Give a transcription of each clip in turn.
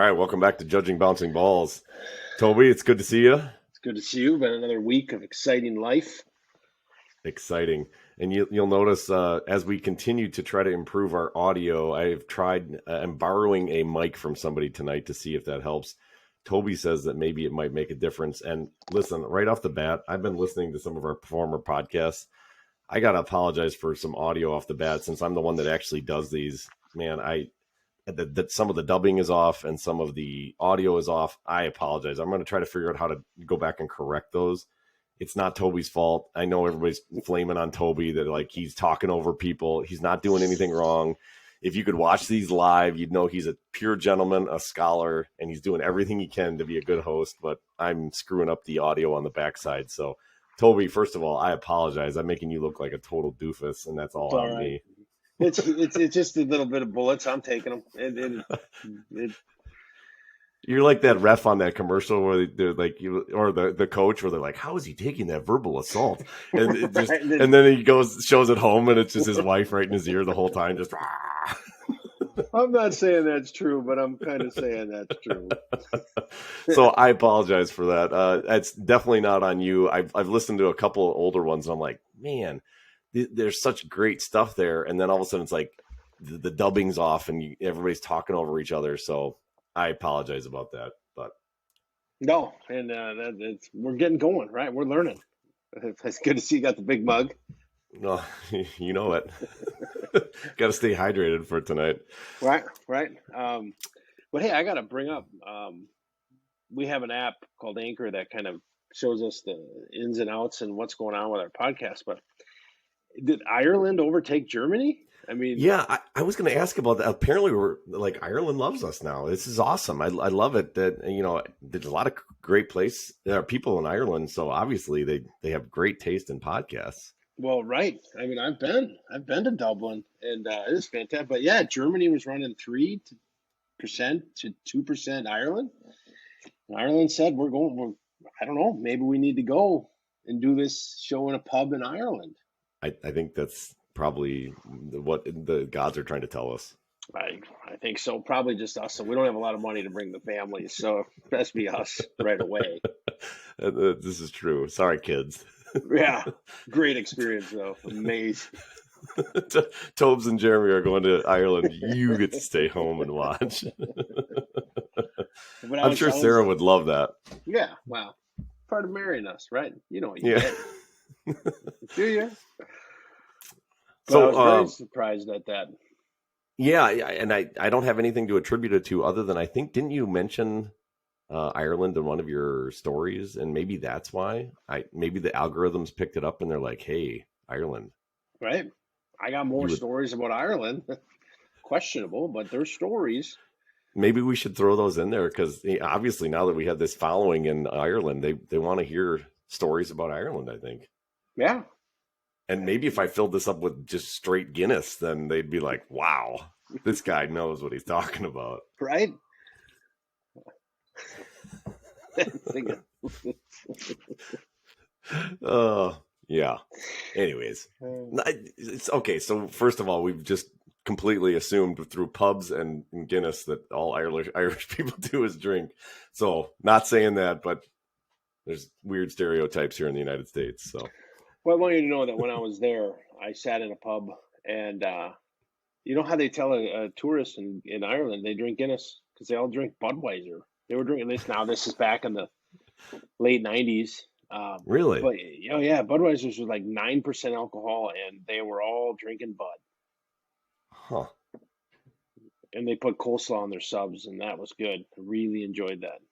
right, welcome back to Judging Bouncing Balls. Toby, it's good to see you. It's good to see you. Been another week of exciting life. Exciting. And you'll notice as we continue to try to improve our audio, I'm borrowing a mic from somebody tonight to see if that helps. Toby says that maybe it might make a difference. And listen, right off the bat, I've been listening to some of our former podcasts. I got to apologize for some audio off the bat since I'm the one that actually does these. Man, that some of the dubbing is off and some of the audio is off. I apologize. I'm going to try to figure out how to go back and correct those. It's not Toby's fault. I know everybody's flaming on Toby that like he's talking over people. He's not doing anything wrong. If you could watch these live, you'd know he's a pure gentleman, a scholar, and he's doing everything he can to be a good host, but I'm screwing up the audio on the backside. So Toby, first of all, I apologize. I'm making you look like a total doofus, and that's all on me. It's just a little bit of bullets. I'm taking them. You're like that ref on that commercial where they're like, or the coach where they're like, "How is he taking that verbal assault?" And it just, and then he shows it home, and it's just his wife right in his ear the whole time, just. I'm not saying that's true, but I'm kind of saying that's true. So I apologize for that. It's definitely not on you. I've listened to a couple of older ones, and I'm like, man, there's such great stuff there, and then all of a sudden it's like the dubbing's off, and everybody's talking over each other. So I apologize about that, but no, and we're getting going, right? We're learning. It's good to see you got the big mug. No, you know it. Got to stay hydrated for tonight. Right. But hey, I got to bring up. We have an app called Anchor that kind of shows us the ins and outs and what's going on with our podcast. But did Ireland overtake Germany? I mean, yeah, I was going to ask about that. Apparently, we're like Ireland loves us now. This is awesome. I love it that there's a lot of great people in Ireland. So obviously they have great taste in podcasts. Well, right. I mean, I've been to Dublin, and it is fantastic. But yeah, Germany was running 3% to 2% Ireland. And Ireland said, I don't know, maybe we need to go and do this show in a pub in Ireland. I think that's probably what the gods are trying to tell us. I think so. Probably just us. So we don't have a lot of money to bring the families. So best be us right away. This is true. Sorry, kids. Yeah. Great experience, though. Amazing. Toby and Jeremy are going to Ireland. You get to stay home and watch. I'm sure Sarah would love that. Yeah. Wow. Part of marrying us, right? You know what you get. Do you? So I was very surprised at that. Yeah, and I don't have anything to attribute it to other than I think, didn't you mention Ireland in one of your stories? And maybe that's why. Maybe the algorithms picked it up and they're like, hey, Ireland. Right. I got more stories about Ireland. Questionable, but they're stories. Maybe we should throw those in there because obviously now that we have this following in Ireland, they want to hear stories about Ireland, I think. Yeah. And maybe if I filled this up with just straight Guinness, then they'd be like, wow, this guy knows what he's talking about. Right? Yeah. Anyways, it's okay. So first of all, we've just completely assumed through pubs and Guinness that all Irish people do is drink. So not saying that, but there's weird stereotypes here in the United States. So. Well, I want you to know that when I was there, I sat in a pub, and you know how they tell a tourist in Ireland they drink Guinness because they all drink Budweiser. They were drinking this now. This is back in the late '90s. Really? But yeah, Budweisers was like 9% alcohol, and they were all drinking Bud. Huh. And they put coleslaw on their subs, and that was good. I really enjoyed that.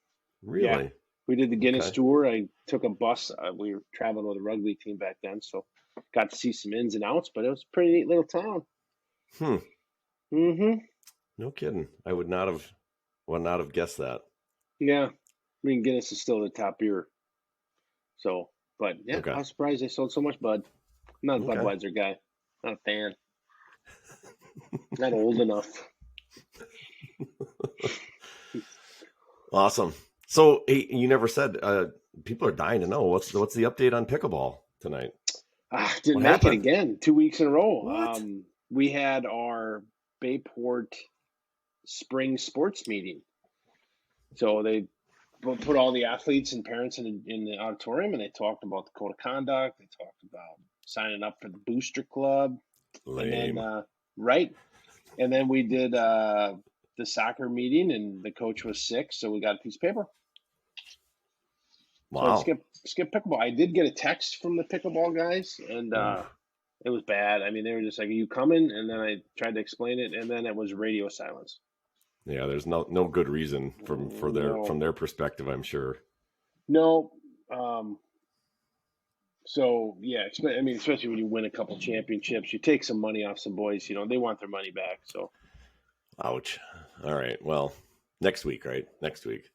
Really? Yeah. We did the Guinness tour. I took a bus. We were traveling with a rugby team back then, so got to see some ins and outs. But it was a pretty neat little town. No kidding. I would not have guessed that. Yeah, I mean Guinness is still the top beer. So, but yeah, I was surprised they sold so much Bud. I'm not a Budweiser guy. Not a fan. Not old enough. Awesome. So hey, you never said people are dying to know what's the update on pickleball tonight. Didn't make it again. 2 weeks in a row. What? We had our Bayport spring sports meeting, So they put all the athletes and parents in the auditorium, and they talked about the code of conduct. They talked about signing up for the booster club, and then Lame. right, and then we did the soccer meeting, and the coach was sick, so we got a piece of paper. So I Wow. skipped pickleball. I did get a text from the pickleball guys, and Oof. it was bad. I mean, they were just like, "Are you coming?" And then I tried to explain it, and then it was radio silence. Yeah, there's no good reason from No, their perspective, I'm sure. no. So yeah, I mean, especially when you win a couple championships, you take some money off some boys. They want their money back. So Ouch. All right. Well, next week, right? Next week.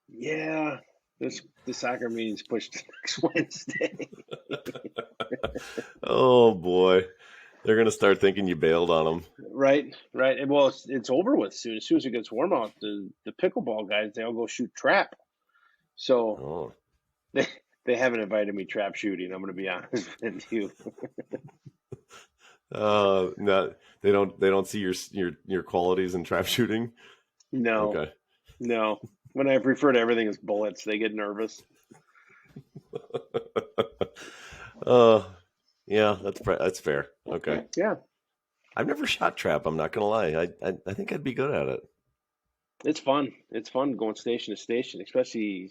yeah, the soccer meeting's pushed to next Wednesday. Oh boy. They're gonna start thinking you bailed on them. Right, right. And well, it's over with soon. As soon as it gets warm out, the pickleball guys they all go shoot trap. So Oh. they they haven't invited me trap shooting. I'm going to be honest with you. No, they don't see your qualities in trap shooting. No, Okay. no. When I refer to everything as bullets, they get nervous. Uh, yeah, that's fair. Okay. Yeah, I've never shot trap. I'm not gonna lie. I think I'd be good at it. it's fun. It's fun going station to station, especially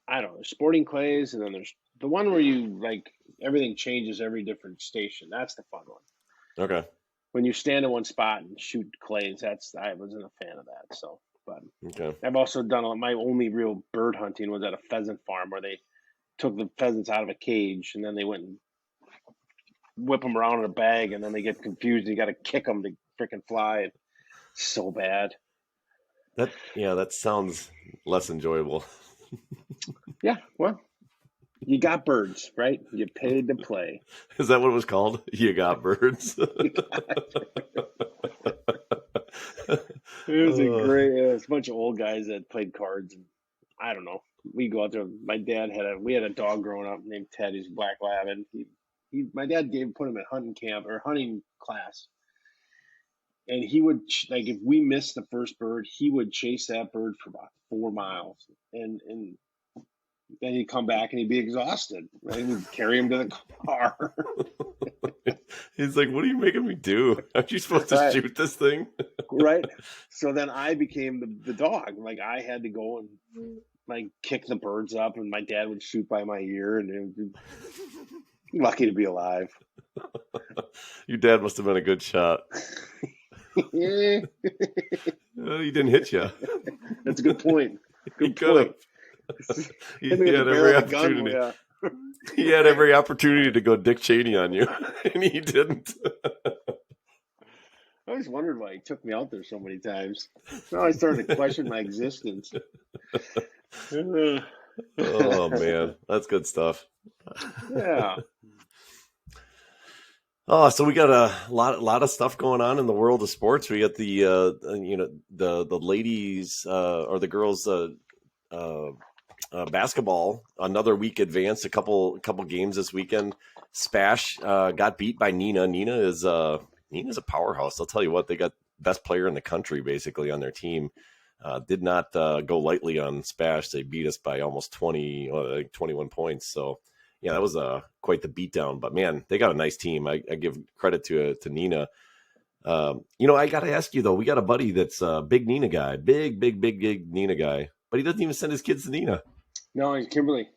I don't know, sporting clays, and then there's the one where you like everything changes every different station. That's the fun one. Okay. When you stand in one spot and shoot clays, I wasn't a fan of that. So, but Okay. I've also done my only real bird hunting was at a pheasant farm where they took the pheasants out of a cage and then they went and whip them around in a bag and then they get confused. And you got to kick them to freaking fly. So bad. That sounds less enjoyable. Yeah, well, you got birds, right? You paid to play. Is that what it was called? You got birds. It was a Uh, great. It was a bunch of old guys that played cards, and I don't know. We go out there. My dad we had a dog growing up named Ted. He's a black lab, and my dad put him at hunting camp or hunting class, and he would like if we missed the first bird, he would chase that bird for about 4 miles, and then he'd come back and he'd be exhausted. Right, we'd carry him to the car. he's like, "What are you making me do? Aren't you supposed to Right, shoot this thing?" right. So then I became the dog. Like I had to go and like kick the birds up, and my dad would shoot by my ear, and it would lucky to be alive. Your dad must have been a good shot. Yeah, He didn't hit you. that's a good point. He Good could point. have. He Hit me with the had barrel every of the gun. opportunity. Yeah. He had every opportunity to go Dick Cheney on you, and he didn't. I always wondered why he took me out there so many times. Now I started to question my existence. Oh man, that's good stuff. Yeah. Oh, so we got a lot of stuff going on in the world of sports. We got the ladies or the girls uh, basketball. Another week advanced. A couple games this weekend. Spash got beat by Nina. Nina's a powerhouse. I'll tell you what, they got best player in the country basically on their team. Did not go lightly on Spash. They beat us by almost 21 points. So yeah, that was quite the beatdown. But man, they got a nice team. I give credit to Nina. I got to ask you though. We got a buddy that's a big Nina guy, big Nina guy, but he doesn't even send his kids to Nina. No, Kimberly.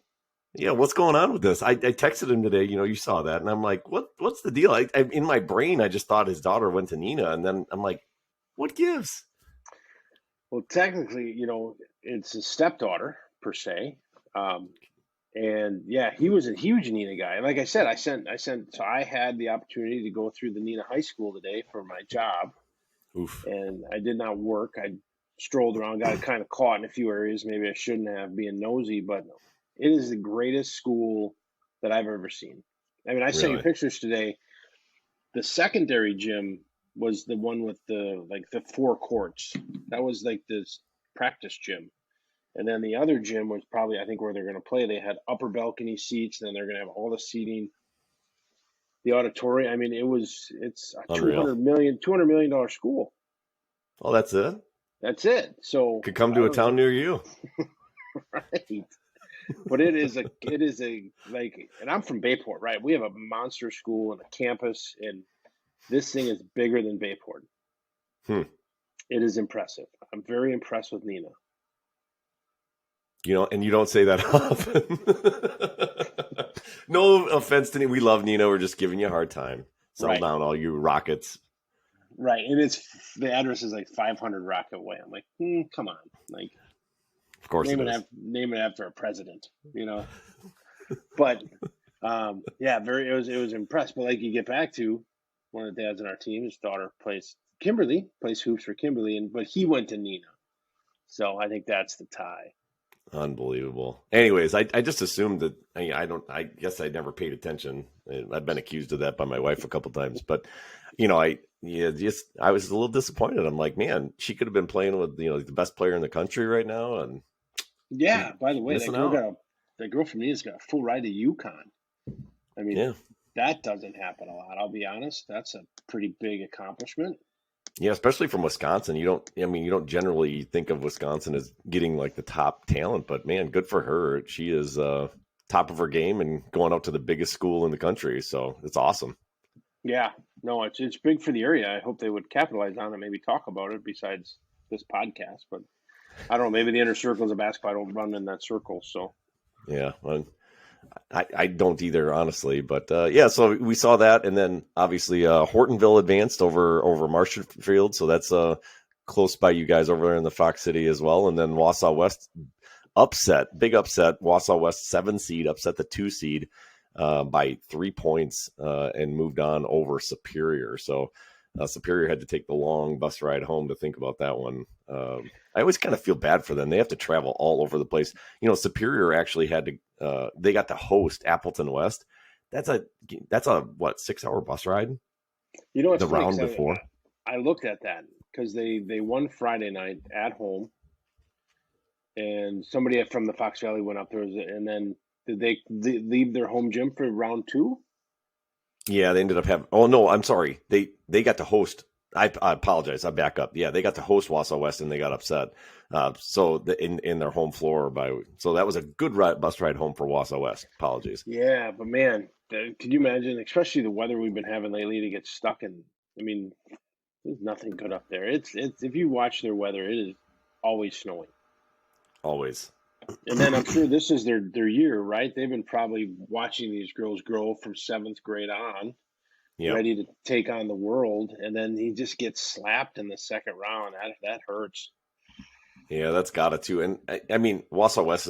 Yeah, what's going on with this? I texted him today. You saw that, and I'm like, what's the deal? I in my brain, I just thought his daughter went to Nina, and then I'm like, what gives? Well, technically, it's his stepdaughter per se. Um, and yeah, he was a huge Nina guy. Like I said, so I had the opportunity to go through the Nina High School today for my job, Oof. and I did not work. I strolled around, got kind of caught in a few areas. Maybe I shouldn't have, being nosy, but it is the greatest school that I've ever seen. I mean, I sent you Really? pictures today. The secondary gym was the one with the 4 courts. That was like this practice gym. And then the other gym was probably, I think, where they're going to play. They had upper balcony seats, and then they're going to have all the seating. The auditorium. I mean, it's a Unreal. $200 million school. Oh, that's it? That's it. So Could come I to a was town near you. right. But it is a like, and I'm from Bayport, right? We have a monster school and a campus, and this thing is bigger than Bayport. Hmm. It is impressive. I'm very impressed with Nina. And you don't say that often. No offense to Nina. We love Nina. We're just giving you a hard time. Settle Right, down, all you Rockets. right. And the address is like 500 Rocket Way. I'm like, come on, like Of course it is. name it after a president, you know. But yeah, it was impressed. But like you get back to one of the dads on our team, his daughter plays hoops for Kimberly, but he went to Nina. So I think that's the tie. Unbelievable. Anyways, I just assumed that I guess I never paid attention. I've been accused of that by my wife a couple times, but I was a little disappointed. I'm like, man, she could have been playing with the best player in the country right now, and she's Yeah. By the way, missing out. that girl from Nina's got a full ride to UConn. I mean, Yeah. that doesn't happen a lot. I'll be honest. That's a pretty big accomplishment. Yeah, especially from Wisconsin. You don't generally think of Wisconsin as getting like the top talent, but man, good for her. She is top of her game and going out to the biggest school in the country. So it's awesome. Yeah. No, it's big for the area. I hope they would capitalize on it. Maybe talk about it besides this podcast. But I don't know. Maybe the inner circles of basketball don't run in that circle. So Yeah, well, I don't either, honestly. But yeah, so we saw that, and then obviously Hortonville advanced over Marshfield, so that's close by you guys over there in the Fox City as well. And then Wausau West big upset. Wausau West 7 seed upset the 2 seed by 3 points and moved on over Superior. So Superior had to take the long bus ride home to think about that one. I always kind of feel bad for them. They have to travel all over the place. Superior actually had to. They got to host Appleton West. That's a what 6-hour bus ride? what's The funny? round 'Cause before. I looked at that because they won Friday night at home, and somebody from the Fox Valley went up there, and then did they leave their home gym for round two? Yeah, they ended up having. Oh no, I'm sorry. They got to host. I apologize. I back up. Yeah, they got to host Wausau West and they got upset. In their home floor so that was a good bus ride home for Wausau West. Apologies. Yeah, but man, could you imagine, especially the weather we've been having lately, to get stuck in? I mean, there's nothing good up there. It's if you watch their weather, it is always snowing. Always. And then I'm sure this is their year, right? They've been probably watching these girls grow from 7th grade on, Yeah. ready to take on the world, and then he just gets slapped in the second round. That hurts. Yeah, that's got it too. And I mean, Wausau West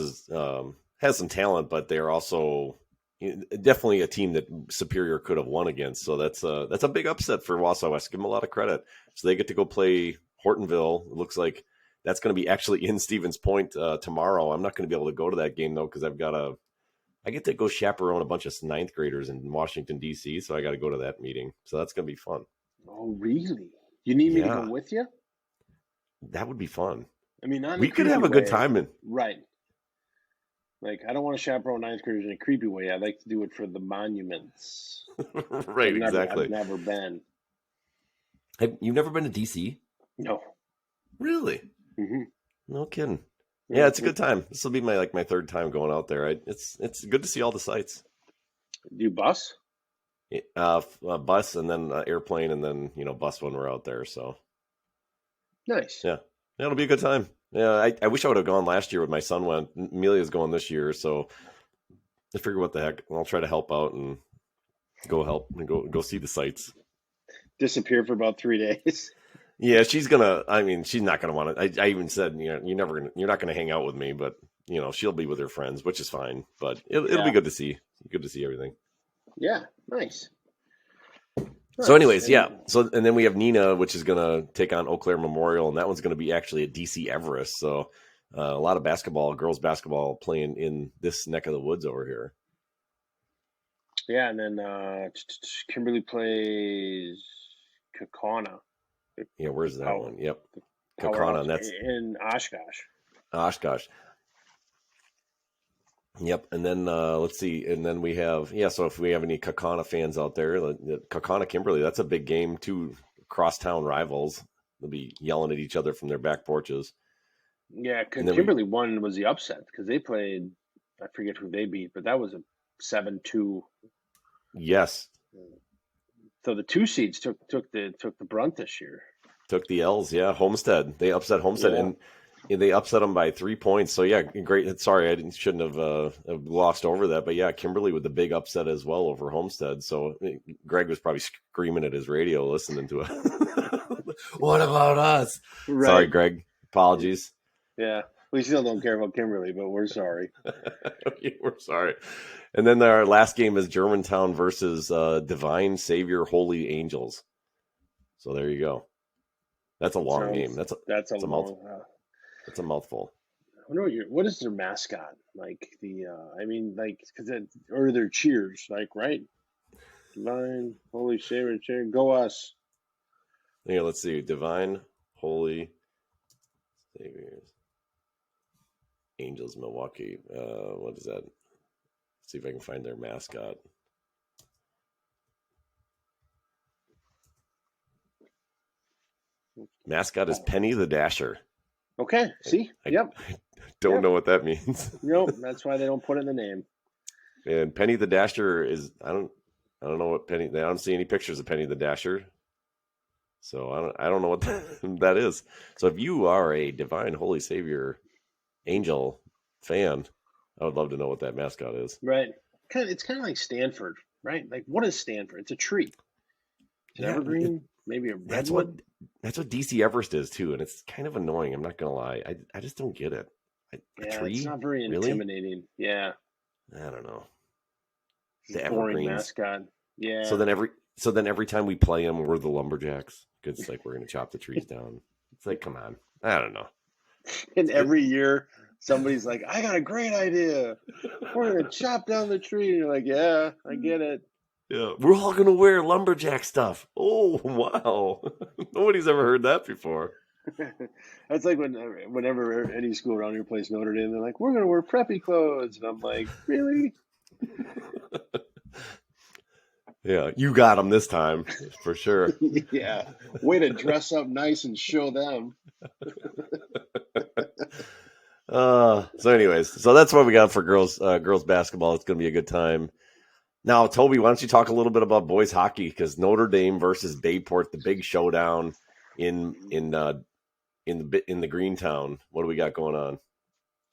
has some talent, but they're also definitely a team that Superior could have won against. So that's a big upset for Wausau West. Give them a lot of credit. So they get to go play Hortonville. It looks like that's going to be actually in Stevens Point tomorrow. I'm not going to be able to go to that game though because I get to go chaperone a bunch of 9th graders in Washington D.C. So I got to go to that meeting. So that's going to be fun. Oh, really? You need me to go with you? That would be fun. I mean, we could have a good time. Right. Like, I don't want to chaperone 9th graders in a creepy way. I like to do it for the monuments. Right, exactly. I've never been. You've never been to D.C.? No. Really? Mm-hmm. No kidding. Yeah, it's a good time. This will be my 3rd time going out there. It's good to see all the sights. Do you bus? Bus and then airplane and then bus when we're out there. So nice. Yeah, it'll be a good time. Yeah, I wish I would have gone last year when my son went. Amelia's going this year, so I figure what the heck. I'll try to help out and go help and go see the sights. Disappear for about 3 days. Yeah, she's gonna. I mean, she's not gonna want to. I even said, you're not gonna hang out with me, but she'll be with her friends, which is fine. But it'll be good to see. Good to see everything. Yeah, nice. So, anyways, yeah. So, and then we have Nina, which is gonna take on Eau Claire Memorial, and that one's gonna be actually at DC Everest. So, a lot of girls basketball playing in this neck of the woods over here. Yeah, and then Kimberly plays Kaukauna. Yeah, where's that one? Yep, Kaukauna, and that's in Oshkosh. Oshkosh. Yep, and then let's see, and then we have So if we have any Kaukauna fans out there, Kaukauna Kimberly, that's a big game. 2 crosstown rivals. They'll be yelling at each other from their back porches. Yeah, And then Kimberly won was the upset because they played. I forget who they beat, but that was a 7-2. yes, So the 2 seeds took the brunt this year. took the L's. Yeah, Homestead. They upset Homestead, Yeah. and they upset them by 3 points. So yeah, great. Sorry, shouldn't have glossed over that. But yeah, Kimberly with the big upset as well over Homestead. So Greg was probably screaming at his radio listening to it. What about us? Right. Sorry, Greg. Apologies. Yeah, we still don't care about Kimberly, but we're sorry. We're sorry. And then our last game is Germantown versus Divine Savior Holy Angels. So there you go. That's a long name. That's a long. That's a mouthful. I wonder what is their mascot like? Or their cheers, like, right? Divine Holy Savior, cheer, go us. Yeah, let's see. Divine Holy Saviors Angels Milwaukee. What is that? Let's see if I can find their mascot. Mascot is Penny the Dasher. Okay, see? Yep. I don't know what that means. Nope, that's why they don't put it in the name. And Penny the Dasher is I don't know what Penny. I don't see any pictures of Penny the Dasher. So I don't know what that is. So if you are a Divine Holy Savior Angel fan, I would love to know what that mascot is. Right. It's kind of like Stanford, right? Like, what is Stanford? It's a tree. It's an evergreen, maybe a redwood. That's what DC Everest is too, and it's kind of annoying. I'm not gonna lie. I just don't get it. A tree? It's not very intimidating. Yeah. I don't know. The boring mascot. Yeah. So then every time we play them, we're the lumberjacks because it's like we're gonna chop the trees down. It's like, come on. I don't know. And every year somebody's like, I got a great idea. We're gonna chop down the tree. And you're like, yeah, I get it. Yeah, we're all gonna wear lumberjack stuff. Oh wow, nobody's ever heard that before. That's like whenever any school around here plays Notre Dame, they're like, we're gonna wear preppy clothes, and I'm like, really? Yeah, you got them this time for sure. Yeah, way to dress up nice and show them. So anyways, so that's what we got for girls basketball. It's gonna be a good time. Now, Toby, why don't you talk a little bit about boys hockey? Because Notre Dame versus Bayport, the big showdown in the Greentown. What do we got going on?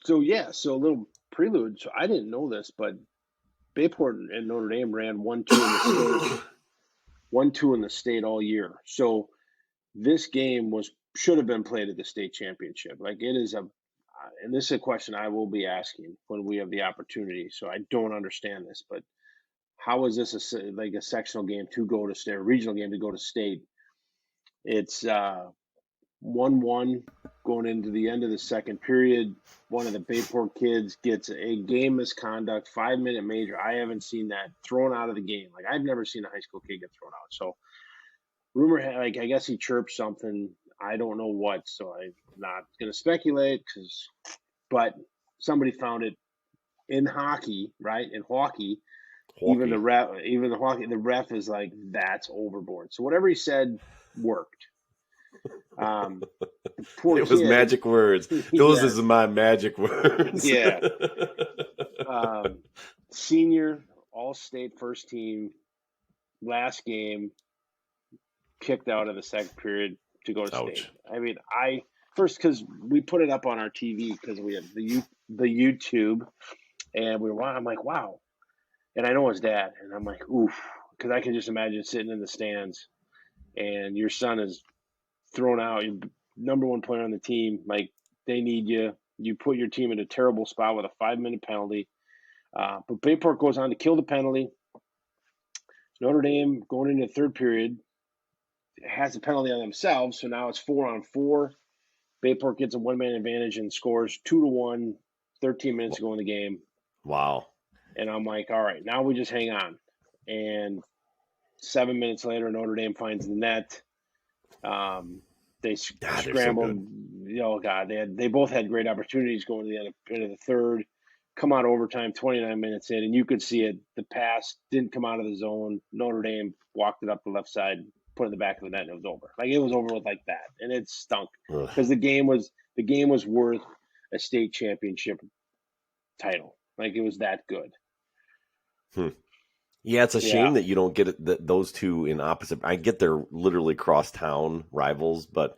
So a little prelude. So I didn't know this, but Bayport and Notre Dame ran 1-2 in the state, 1-2 in the state all year. So this game should have been played at the state championship. Like, it is and this is a question I will be asking when we have the opportunity. So I don't understand this, but how is this a sectional game to go to state, a regional game to go to state? It's 1-1 going into the end of the second period. One of the Bayport kids gets a game misconduct, 5-minute major. I haven't seen that, thrown out of the game. Like, I've never seen a high school kid get thrown out. So rumor, I guess he chirped something. I don't know what, so I'm not going to speculate. But somebody found it in hockey, right? In hockey. Even the ref is like, that's overboard. So whatever he said worked. It was magic words. Those is my magic words. Yeah. Senior, all-state first team, last game, kicked out of the second period to go to state. I mean, first, because we put it up on our TV because we have the YouTube, and I'm like, wow. And I know his dad, and I'm like, oof, because I can just imagine sitting in the stands, and your son is thrown out, your number one player on the team. Like, they need you. You put your team in a terrible spot with a 5-minute penalty. But Bayport goes on to kill the penalty. Notre Dame, going into the third period, has a penalty on themselves, so now it's 4-on-4. Bayport gets a one-man advantage and scores 2-1, 13 minutes to go in the game. Wow. And I'm like, all right, now we just hang on. And 7 minutes later, Notre Dame finds the net. They scrambled. So they both had great opportunities going to the end of the third. Come out overtime, 29 minutes in, and you could see it. The pass didn't come out of the zone. Notre Dame walked it up the left side, put in the back of the net and it was over. Like it was over with like that, and it stunk Ugh. because the game was worth a state championship title. Like it was that good. Hmm. Yeah, it's a Yeah, shame that you don't get those two in opposite. I get they're literally cross town rivals, but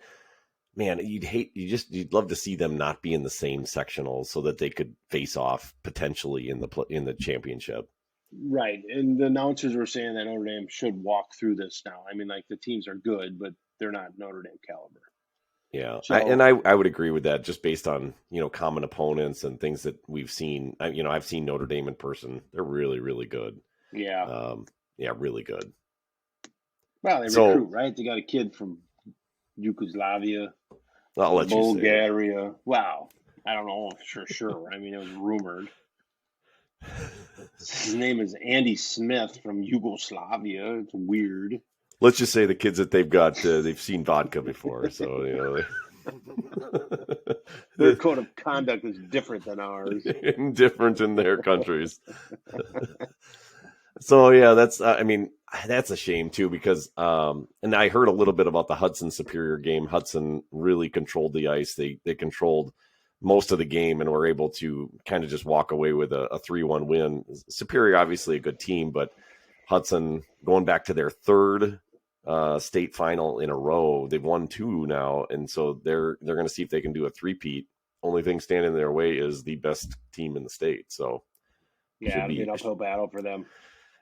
man, you'd love to see them not be in the same sectionals so that they could face off potentially in the championship. right. And the announcers were saying that Notre Dame should walk through this now. I mean, like the teams are good, but they're not Notre Dame caliber. Yeah, So I would agree with that just based on common opponents and things that we've seen. I've seen Notre Dame in person; they're really really good. yeah, Um, yeah, really good. well, they So recruit, right? They got a kid from Yugoslavia, I'll let you say it. Bulgaria. Wow, I don't know for sure. I mean, it was rumored. His name is Andy Smith from Yugoslavia. It's weird. Let's just say the kids that they've got, they've seen vodka before, so Their code of conduct is different than ours. different in their countries. So yeah, that's a shame too because and I heard a little bit about the Hudson Superior game. Hudson really controlled the ice. They controlled most of the game and were able to kind of just walk away with a 3-1 win. Superior obviously a good team, but Hudson going back to their third state final in a row. They've won 2 now, and so they're going to see if they can do a three-peat. Only thing standing in their way is the best team in the state. So Yeah, it'll be an uphill battle for them.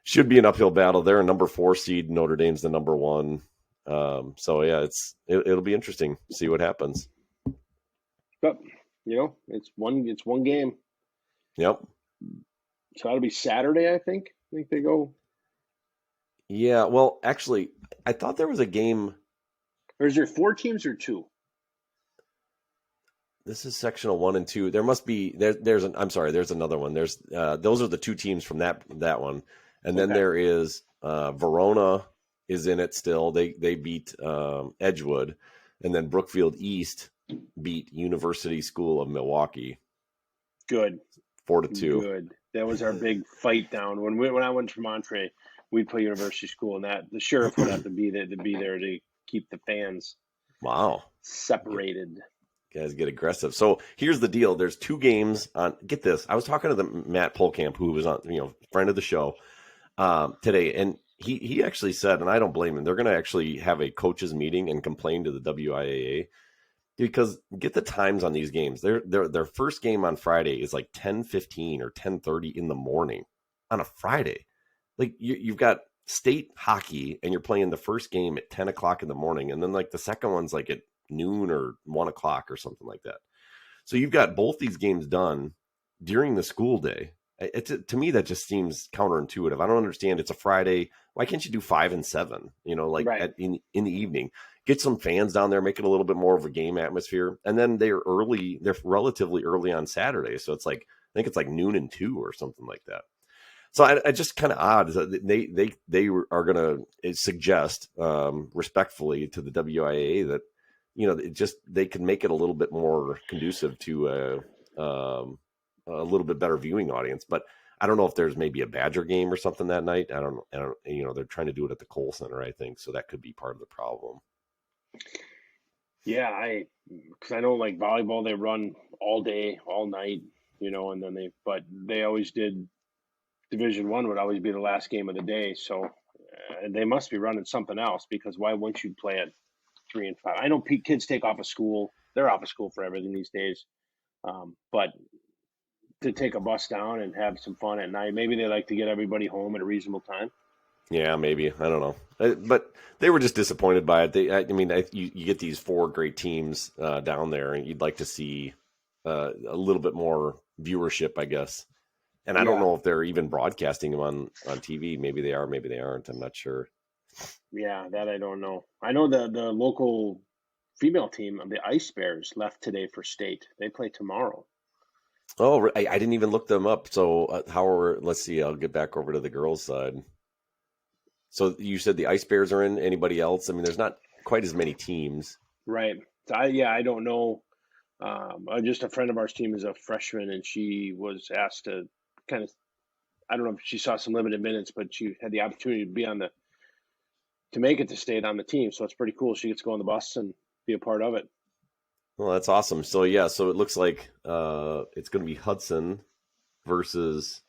should be an uphill battle. They're a number 4 seed. Notre Dame's the number 1. So yeah, it'll be interesting. See what happens. But it's one game. Yep. So that'll be Saturday, I think. I think they go. Yeah. Well, actually, I thought there was a game. Or is there 4 teams or 2? This is sectional 1 and 2. There must be I'm sorry. There's another one. There's those are the 2 teams from that one, and then there is Verona is in it still. They beat Edgewood, and then Brookfield East beat University School of Milwaukee. Good. 4-2. Good. That was our big fight down when I went to Monterey. We'd play University School, and that the sheriff would have to be there to keep the fans separated. Guys get aggressive. So here's the deal. There's 2 games on. Get this. I was talking to the Matt Polkamp, who was on, friend of the show today, and he actually said, and I don't blame him. They're going to actually have a coaches meeting and complain to the WIAA because get the times on these games. Their first game on Friday is like 10:15 or 10:30 in the morning on a Friday. Like you've got state hockey and you're playing the first game at 10 o'clock in the morning. And then like the second one's like at noon or 1 o'clock or something like that. So you've got both these games done during the school day. To me, that just seems counterintuitive. I don't understand. It's a Friday. Why can't you do 5 and 7, Right. in the evening, get some fans down there, make it a little bit more of a game atmosphere. And then they're relatively early on Saturday. So it's like, I think it's like noon and 2 or something like that. So I just kind of odd that they are going to suggest respectfully to the WIAA that they can make it a little bit more conducive to a little bit better viewing audience. But I don't know if there's maybe a Badger game or something that night. I don't they're trying to do it at the Kohl Center, I think, so that could be part of the problem. Yeah, because I know like volleyball they run all day, all night, and then they always did. Division 1 would always be the last game of the day, so they must be running something else because why wouldn't you play at 3 and 5? I know kids take off of school; they're off of school for everything these days. But to take a bus down and have some fun at night, maybe they like to get everybody home at a reasonable time. Yeah, maybe. I don't know, but they were just disappointed by it. You get these 4 great teams down there, and you'd like to see a little bit more viewership, I guess. And I don't know if they're even broadcasting them on TV. Maybe they are, maybe they aren't. I'm not sure. Yeah, that I don't know. I know the local female team, the Ice Bears, left today for state. They play tomorrow. Oh, I didn't even look them up. So let's see. I'll get back over to the girls' side. So you said the Ice Bears are in. Anybody else? I mean, there's not quite as many teams. Right. So I don't know. Just a friend of ours team is a freshman, and she was asked to kind of, I don't know if she saw some limited minutes, but she had the opportunity to be on the to make it to state on the team. So it's pretty cool. She gets to go on the bus and be a part of it. Well, that's awesome. So yeah, so it looks like it's going to be Hudson versus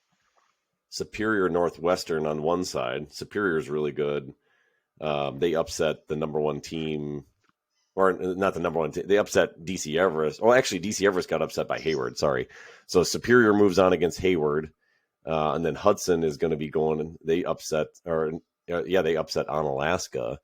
Superior Northwestern on one side. Superior is really good. They upset the number one team, or not the number one team. They upset DC Everest. Oh, actually, DC Everest got upset by Hayward. Sorry. So Superior moves on against Hayward, and then Hudson is going to be going. They upset, they upset Onalaska,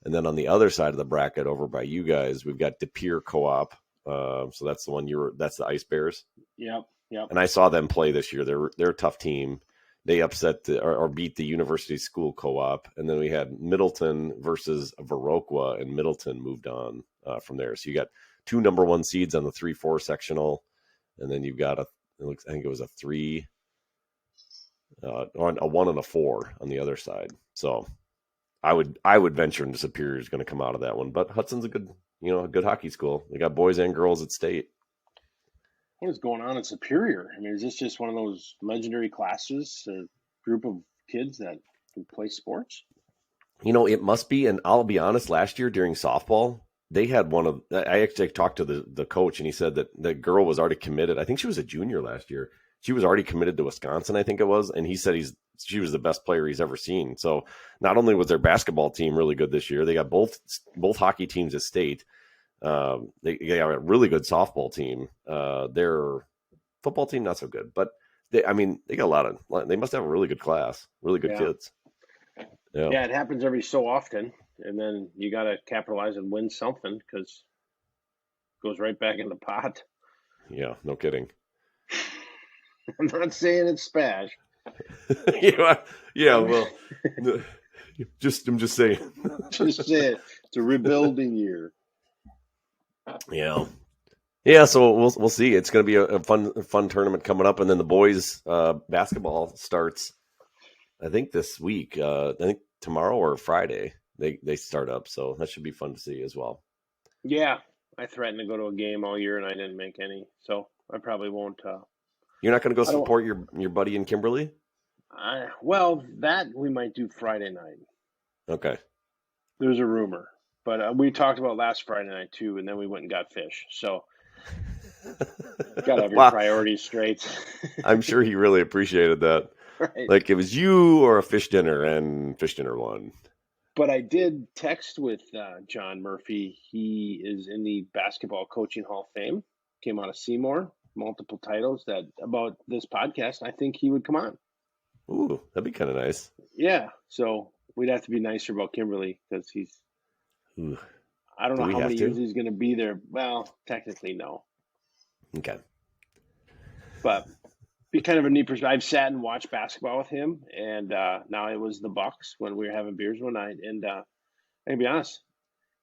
and then on the other side of the bracket, over by you guys, we've got De Pere Co-op. So that's the one that's the Ice Bears. Yep. And I saw them play this year. They're a tough team. They upset or beat the University School Co-op, and then we had Middleton versus Viroqua, and Middleton moved on from there. So you got 2 number 1 seeds on the 3-4 sectional, and then you've got I think it was a 3, or a 1 and a 4 on the other side. So I would venture into Superior is going to come out of that one, but Hudson's a good hockey school. They got boys and girls at state. What is going on in Superior? I mean, is this just one of those legendary classes, a group of kids that can play sports? It must be, and I'll be honest, last year during softball, they had I actually talked to the coach, and he said that the girl was already committed. I think she was a junior last year. She was already committed to Wisconsin, I think it was, and he said she was the best player he's ever seen. So not only was their basketball team really good this year, they got both hockey teams at state. They got a really good softball team. Their football team not so good, but they got they must have a really good class, really good kids. Yeah, it happens every so often, and then you got to capitalize and win something because it goes right back in the pot. Yeah, no kidding. I'm not saying it's Spash. Well, I'm just saying. Just saying, it's a rebuilding year. Yeah. So we'll see. It's going to be a fun tournament coming up, and then the boys basketball starts. I think this week. I think tomorrow or Friday they start up, so that should be fun to see as well. Yeah, I threatened to go to a game all year, and I didn't make any, so I probably won't. You're not going to go support your buddy in Kimberly? Well, that we might do Friday night. Okay. There's a rumor. But we talked about last Friday night, too, and then we went and got fish. So, got to have your priorities straight. I'm sure he really appreciated that. Right. Like it was you or a fish dinner, and fish dinner won. But I did text with John Murphy. He is in the Basketball Coaching Hall of Fame. Came out of Seymour, multiple titles. That about this podcast, I think he would come on. Ooh, that'd be kind of nice. Yeah. So, we'd have to be nicer about Kimberly because he's... I don't know how many years he's going to be there. Well, technically, no. Okay. But be kind of a neat perspective. I've sat and watched basketball with him, and now it was the Bucks when we were having beers one night. And I can be honest,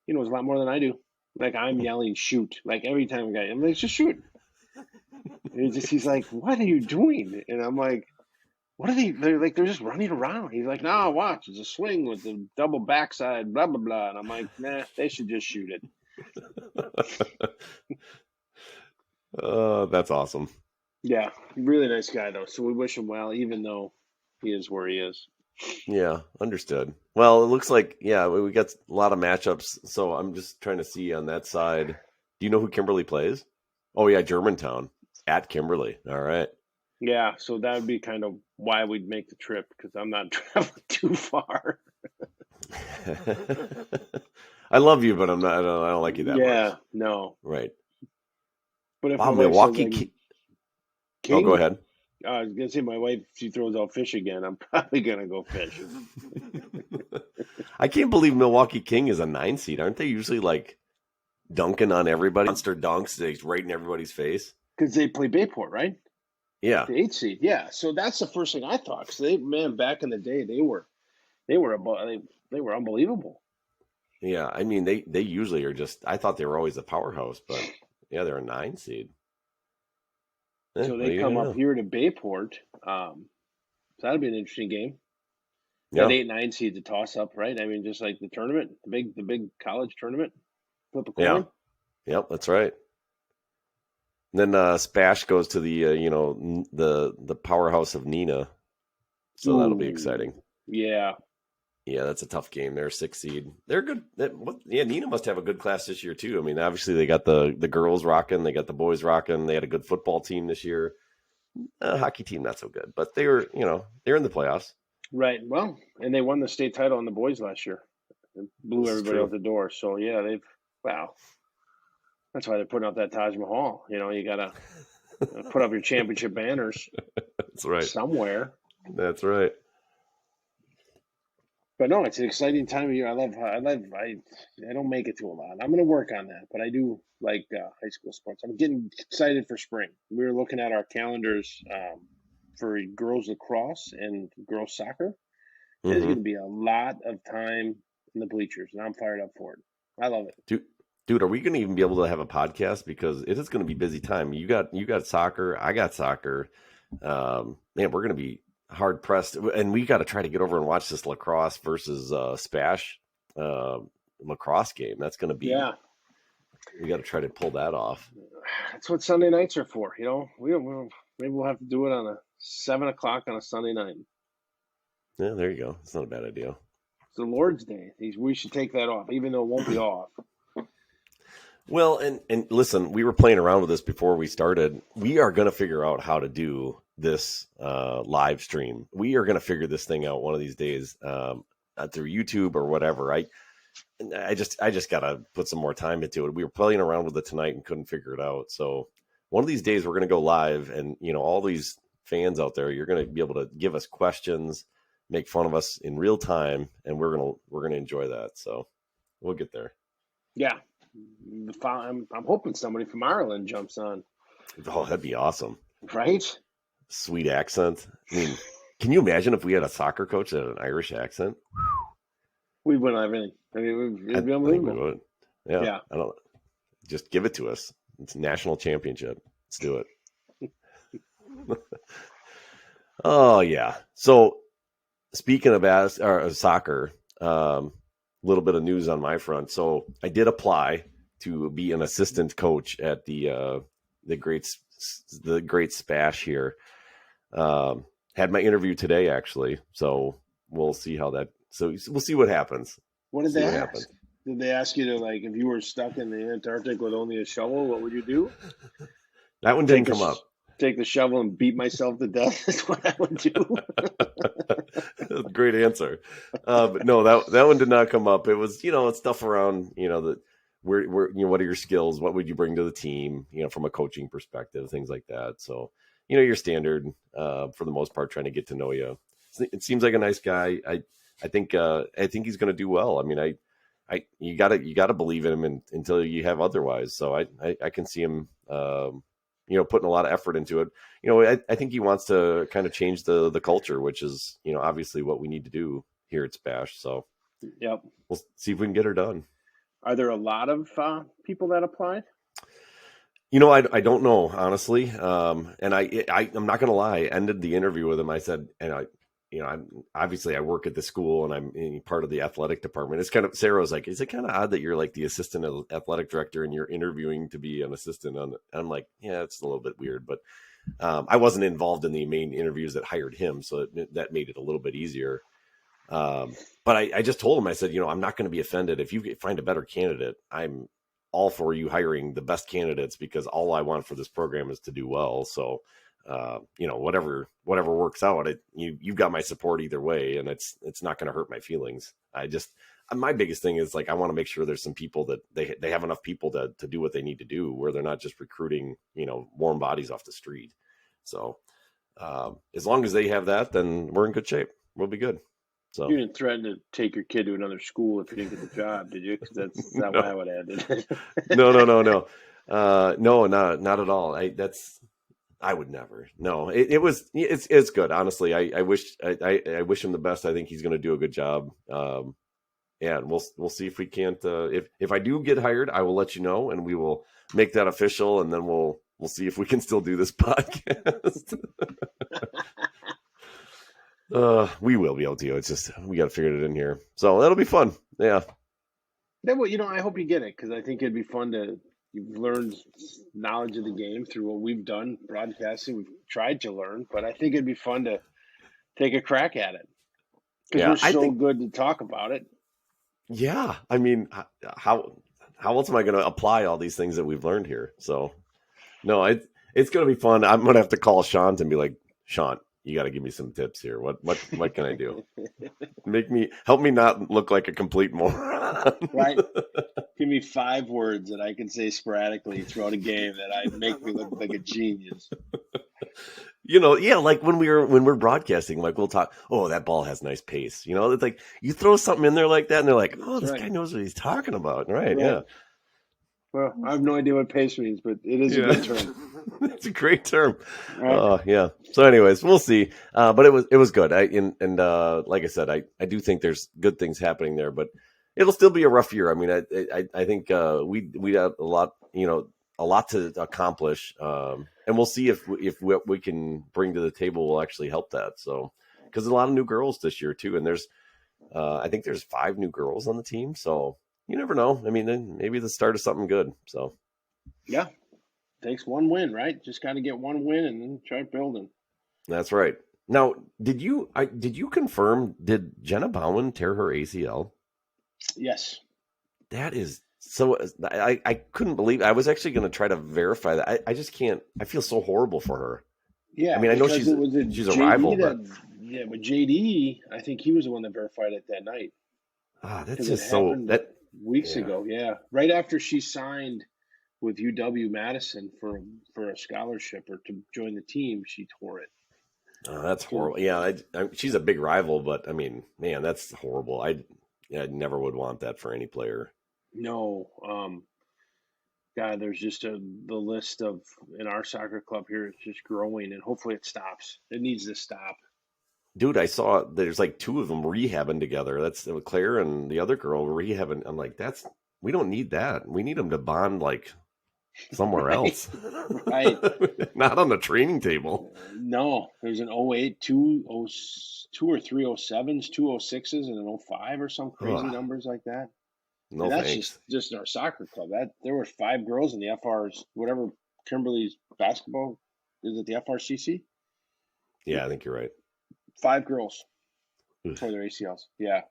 he knows a lot more than I do. Like, I'm yelling, shoot. Like, every time I'm like, just shoot. And he's like, what are you doing? And I'm like, what are they? They're just running around. He's like, no, watch. It's a swing with the double backside, blah, blah, blah. And I'm like, nah, they should just shoot it. That's awesome. Yeah, really nice guy, though. So we wish him well, even though he is where he is. Yeah, understood. Well, it looks like, we got a lot of matchups. So I'm just trying to see on that side. Do you know who Kimberly plays? Oh, yeah, Germantown at Kimberly. All right. Yeah, so that would be kind of why we'd make the trip, because I'm not traveling too far. I love you, but I don't like you that much. Yeah, no. Right. But if Milwaukee King, oh, go ahead. I was gonna say my wife, she throws out fish again, I'm probably gonna go fish. I can't believe Milwaukee King is a 9 seed. Aren't they usually like dunking on everybody? Monster dunks, they right in everybody's face. Because they play Bayport, right? Yeah. The 8 seed, yeah. So that's the first thing I thought. Because back in the day, they were unbelievable. Yeah, I mean they usually are just. I thought they were always a powerhouse, but yeah, they're a 9 seed. So they come up here to Bayport. So that'll be an interesting game. Yeah. That 8-9 seed's a toss up, right? I mean, just like the tournament, the big college tournament. Flip a coin. Yeah. Yep, that's right. And then Spash goes to the the powerhouse of Nina, so that'll be exciting. Yeah, Yeah, that's a tough game. They're a 6 seed. They're good. Yeah, Nina must have a good class this year too. I mean, obviously they got the girls rocking, they got the boys rocking. They had a good football team this year. Hockey team not so good, but they're in the playoffs. Right. Well, and they won the state title on the boys last year. They blew This is everybody out true. the door. So yeah, wow. That's why they're putting out that Taj Mahal. You gotta put up your championship banners That's right. somewhere. That's right. But no, it's an exciting time of year. I don't make it to a lot. I'm going to work on that, but I do like high school sports. I'm getting excited for spring. We were looking at our calendars for girls lacrosse and girls soccer. There's going Mm-hmm. to be a lot of time in the bleachers, and I'm fired up for it. I love it. Dude, are we going to even be able to have a podcast? Because it is going to be busy time. You got soccer. I got soccer. Man, we're going to be hard pressed, and we got to try to get over and watch this lacrosse versus Spash lacrosse game. That's going to be. Yeah, We got to try to pull that off. that's what Sunday nights are for. Maybe we'll have to do it on a 7 o'clock on a Sunday night. Yeah, there you go. It's not a bad idea. It's the Lord's Day. We should take that off, even though it won't be off. Well, and listen, we were playing around with this before we started. We are going to figure out how to do this live stream. We are going to figure this thing out one of these days through YouTube or whatever. I just got to put some more time into it. We were playing around with it tonight and couldn't figure it out. So one of these days we're going to go live, and all these fans out there, you're going to be able to give us questions, make fun of us in real time, and we're going to enjoy that. So we'll get there. Yeah. I'm hoping somebody from Ireland jumps on. Oh, that'd be awesome. Right? Sweet accent. I mean, can you imagine if we had a soccer coach that had an Irish accent? We win everything. I mean, it'd be I think we unbelievable. would. Yeah. Yeah. I don't. Just give it to us. It's a national championship. Let's do it. Oh yeah. So speaking of soccer, little bit of news on my front. So I did apply to be an assistant coach at the great Spash here. Had my interview today actually, so we'll see how that. So we'll see what happens. What did they ask? Did they ask you to, like, if you were stuck in the Antarctic with only a shovel, what would you do? That one didn't come up. Take the shovel and beat myself to death is what I would do. Great answer. But no, that one did not come up. It was, it's stuff around, where what are your skills? What would you bring to the team, from a coaching perspective, things like that. So, your standard, for the most part, trying to get to know you. It seems like a nice guy. I think he's going to do well. I mean, you gotta believe in him until you have otherwise. So I can see him, putting a lot of effort into it. I think he wants to kind of change the culture, which is, obviously what we need to do here at Spash. So yep, we'll see if we can get her done. Are there a lot of people that applied? I don't know, honestly. And I'm not going to lie. I ended the interview with him. I said, I'm obviously I work at the school and I'm part of the athletic department. It's kind of, Sarah was like, is it kind of odd that you're like the assistant athletic director and you're interviewing to be an assistant on? I'm like, yeah, it's a little bit weird, but I wasn't involved in the main interviews that hired him. So that made it a little bit easier. But I just told him, I said, I'm not going to be offended. If you find a better candidate, I'm all for you hiring the best candidates because all I want for this program is to do well. So, whatever works out, you've got my support either way. And it's not going to hurt my feelings. My biggest thing is like, I want to make sure there's some people that they have enough people to do what they need to do where they're not just recruiting, warm bodies off the street. So, as long as they have that, then we're in good shape. We'll be good. So you didn't threaten to take your kid to another school if you didn't get the job, did you? Because that's not No. why I would have ended. No. No, not at all. I would never. No, it's good. Honestly, I wish him the best. I think he's going to do a good job. And we'll see if we can't. If I do get hired, I will let you know, and we will make that official, and then we'll see if we can still do this podcast. We will be able to. It's just we got to figure it in here, so that'll be fun. Yeah. Then, I hope you get it because I think it'd be fun to. You've learned knowledge of the game through what we've done broadcasting. We've tried to learn, but I think it'd be fun to take a crack at it. because Yeah, we're I so think. good to talk about it. Yeah, I mean, how else am I going to apply all these things that we've learned here? So no, it's going to be fun. I'm going to have to call Sean and be like, Sean, you got to give me some tips here. What can I do? Help me not look like a complete moron. Right? Give me 5 words that I can say sporadically throughout a game that I make me look like a genius. Yeah, like when we're broadcasting, like we'll talk, oh, that ball has nice pace. It's like you throw something in there like that and they're like, oh, That's this right. guy knows what he's talking about. Right, Right. yeah. Well, I have no idea what pace means, but it is a Yeah. good term. It's a great term. Right? Yeah. So anyways, we'll see. But it was good. Like I said, I do think there's good things happening there, but it'll still be a rough year. I mean, I think we have a lot to accomplish. And we'll see if what we can bring to the table will actually help that. So, because there's a lot of new girls this year too, and I think there's 5 new girls on the team. So you never know. I mean, then maybe the start of something good. So. Yeah. Takes one win, right? Just got to get one win and then try building. That's right. Now, did you confirm? Did Jenna Bowen tear her ACL? Yes. That is so. I couldn't believe. I was actually going to try to verify that. I just can't. I feel so horrible for her. I Yeah, mean, I know because it was a she's a rival, JD but but JD, I think he was the one that verified it that night that's because it just so happened that. weeks Yeah, ago. Yeah, right after she signed with UW Madison for a scholarship or to join the team, she tore it. that's So horrible. Yeah, she's a big rival, but I mean, man, that's horrible. I never would want that for any player. no, God, there's just the list of in our soccer club here. It's just growing, and hopefully it stops. It needs to stop. Dude, I saw there's like 2 of them rehabbing together. That's Claire and the other girl rehabbing. I'm like, we don't need that. We need them to bond like somewhere Right, else, right. not on the training table. No, there's an '08, 2 or 3 '07s, 2 '06s, and an '05 or some crazy Ugh, numbers like that. no And that's thanks. just in our soccer club. That there were 5 girls in the FR's whatever Kimberly's basketball is it the FRCC? Yeah, I think you're right. 5 girls Ugh. for their ACLs. Yeah.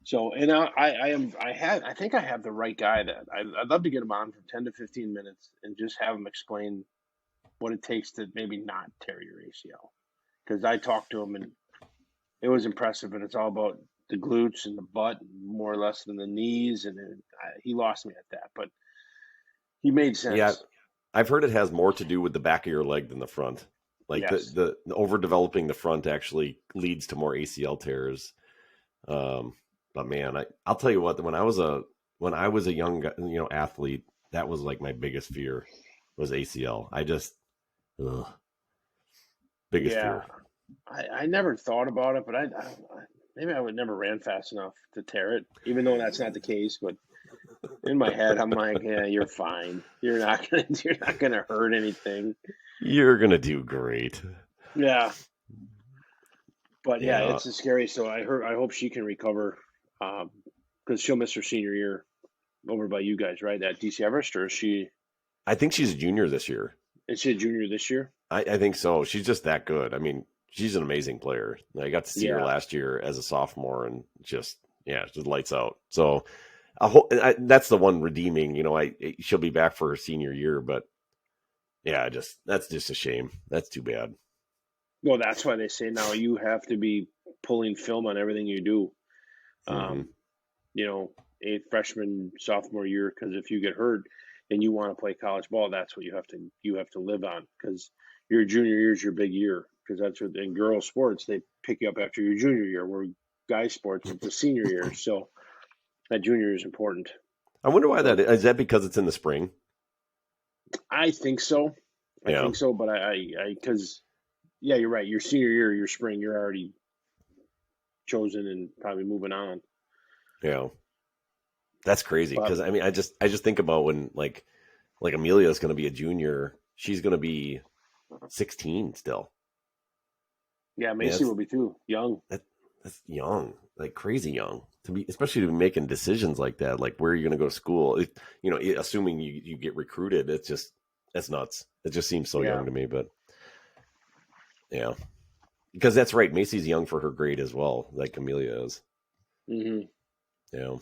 So and I think I have the right guy that I'd love to get him on for 10 to 15 minutes and just have him explain what it takes to maybe not tear your ACL. Because I talked to him and it was impressive, and it's all about the glutes and the butt more or less than the knees, and he lost me at that, but he made Yeah, sense. I've heard it has more to do with the back of your leg than the front. Like Yes. the overdeveloping the front actually leads to more ACL tears. Um, but man, I'll tell you what. When I was a young athlete, that was like my biggest fear was ACL. Ugh, biggest Yeah, fear. I never thought about it, but maybe I would never ran fast enough to tear it, even though that's not the case. But in my head, I'm like, yeah, you're fine. You're not gonna hurt anything. You're gonna do great. Yeah, but yeah, Yeah, it's a scary. So I hope she can recover, because she'll miss her senior year over by you guys, right? At DC Everest, or I think she's a junior this year. is she a junior this year? I think so. She's just that good. I mean, she's an amazing player. I got to see her Yeah, last year as a sophomore, and just lights out. So that's the one redeeming. She'll be back for her senior year, but yeah, that's just a shame. That's too bad. well, that's why they say now you have to be pulling film on everything you do. Hmm. Um, you know, freshman, sophomore year, because if you get hurt and you want to play college ball, that's what you have to live on because your junior year is your big year because that's what in girls sports they pick you up after your junior year. Where guys sports it's the senior year, so that junior year is important. I wonder why that So is. Is that because it's in the spring? I think so. I Yeah, think so, but because yeah, you're right. Your senior year, your spring, you're already chosen and probably moving on. yeah. That's crazy But because I mean, I just think about when like Amelia is going to be a junior. She's going to be 16 still. yeah, I mean, Macy will be too young. that that's young, like crazy young to be, especially to be making decisions like that, like where you're going to go to school. Assuming you get recruited, that's nuts. It just seems so young Yeah. to me, but yeah, Because that's right. Macy's young for her grade as well, like Amelia is. Mm-hmm. Yeah. All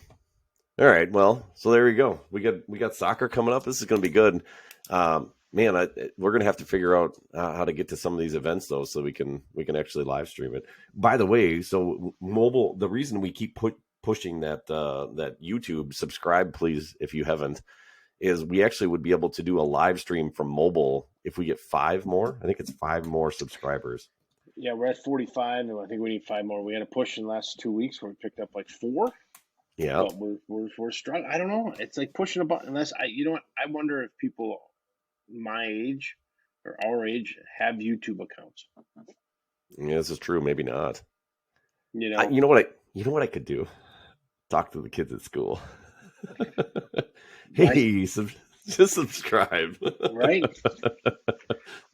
right. Well, so there you go. We got soccer coming up. This is going to be good. Man, we're going to have to figure out how to get to some of these events though, so we can actually live stream it. By the way, so mobile. The reason we keep pushing that that YouTube subscribe, please, if you haven't, is we actually would be able to do a live stream from mobile if we get 5 more. I think it's 5 more subscribers. Yeah, we're at 45, and I think we need 5 more. We had a push in the last 2 weeks where we picked up like 4. Yeah. But we're struggling. I don't know. It's like pushing a button. Unless you know what? I wonder if people my age or our age have YouTube accounts. Yeah, this is true. Maybe not. You know. You know what I could do? Talk to the kids at school. Hey, just subscribe. Right.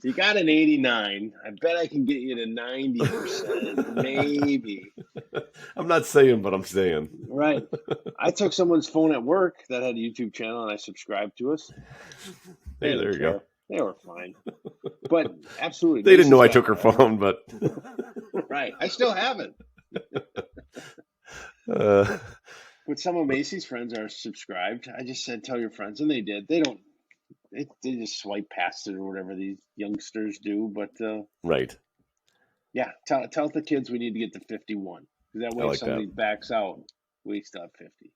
You got an 89. I bet I can get you to 90%, maybe. I'm not saying, but I'm saying. Right. I took someone's phone at work that had a YouTube channel, and I subscribed to us. Hey, there you go. They were fine. But absolutely. They didn't know I took her phone, but. Right. I still have it. But some of Macy's friends are subscribed. I just said, tell your friends, and they did. They just swipe past it or whatever these youngsters do. But right. Yeah, tell the kids we need to get to 51. Because that way, if somebody backs out, we still have 50.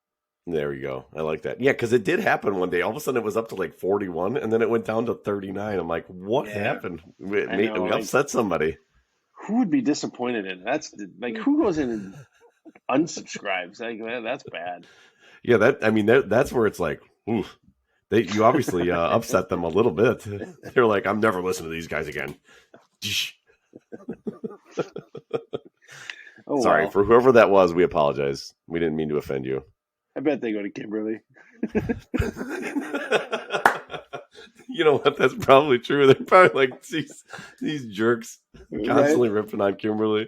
There you go. I like that. Yeah, because it did happen one day. All of a sudden, it was up to like 41, and then it went down to 39. I'm like, what happened? We upset somebody. Who would be disappointed in it? That's like, who goes in and unsubscribes? Like, that's bad. Yeah, that's where it's like, oof. You obviously upset them a little bit. They're like, I'm never listening to these guys again. Sorry, for whoever that was, we apologize. We didn't mean to offend you. I bet they go to Kimberly. You know what? That's probably true. They're probably like these jerks constantly ripping on Kimberly.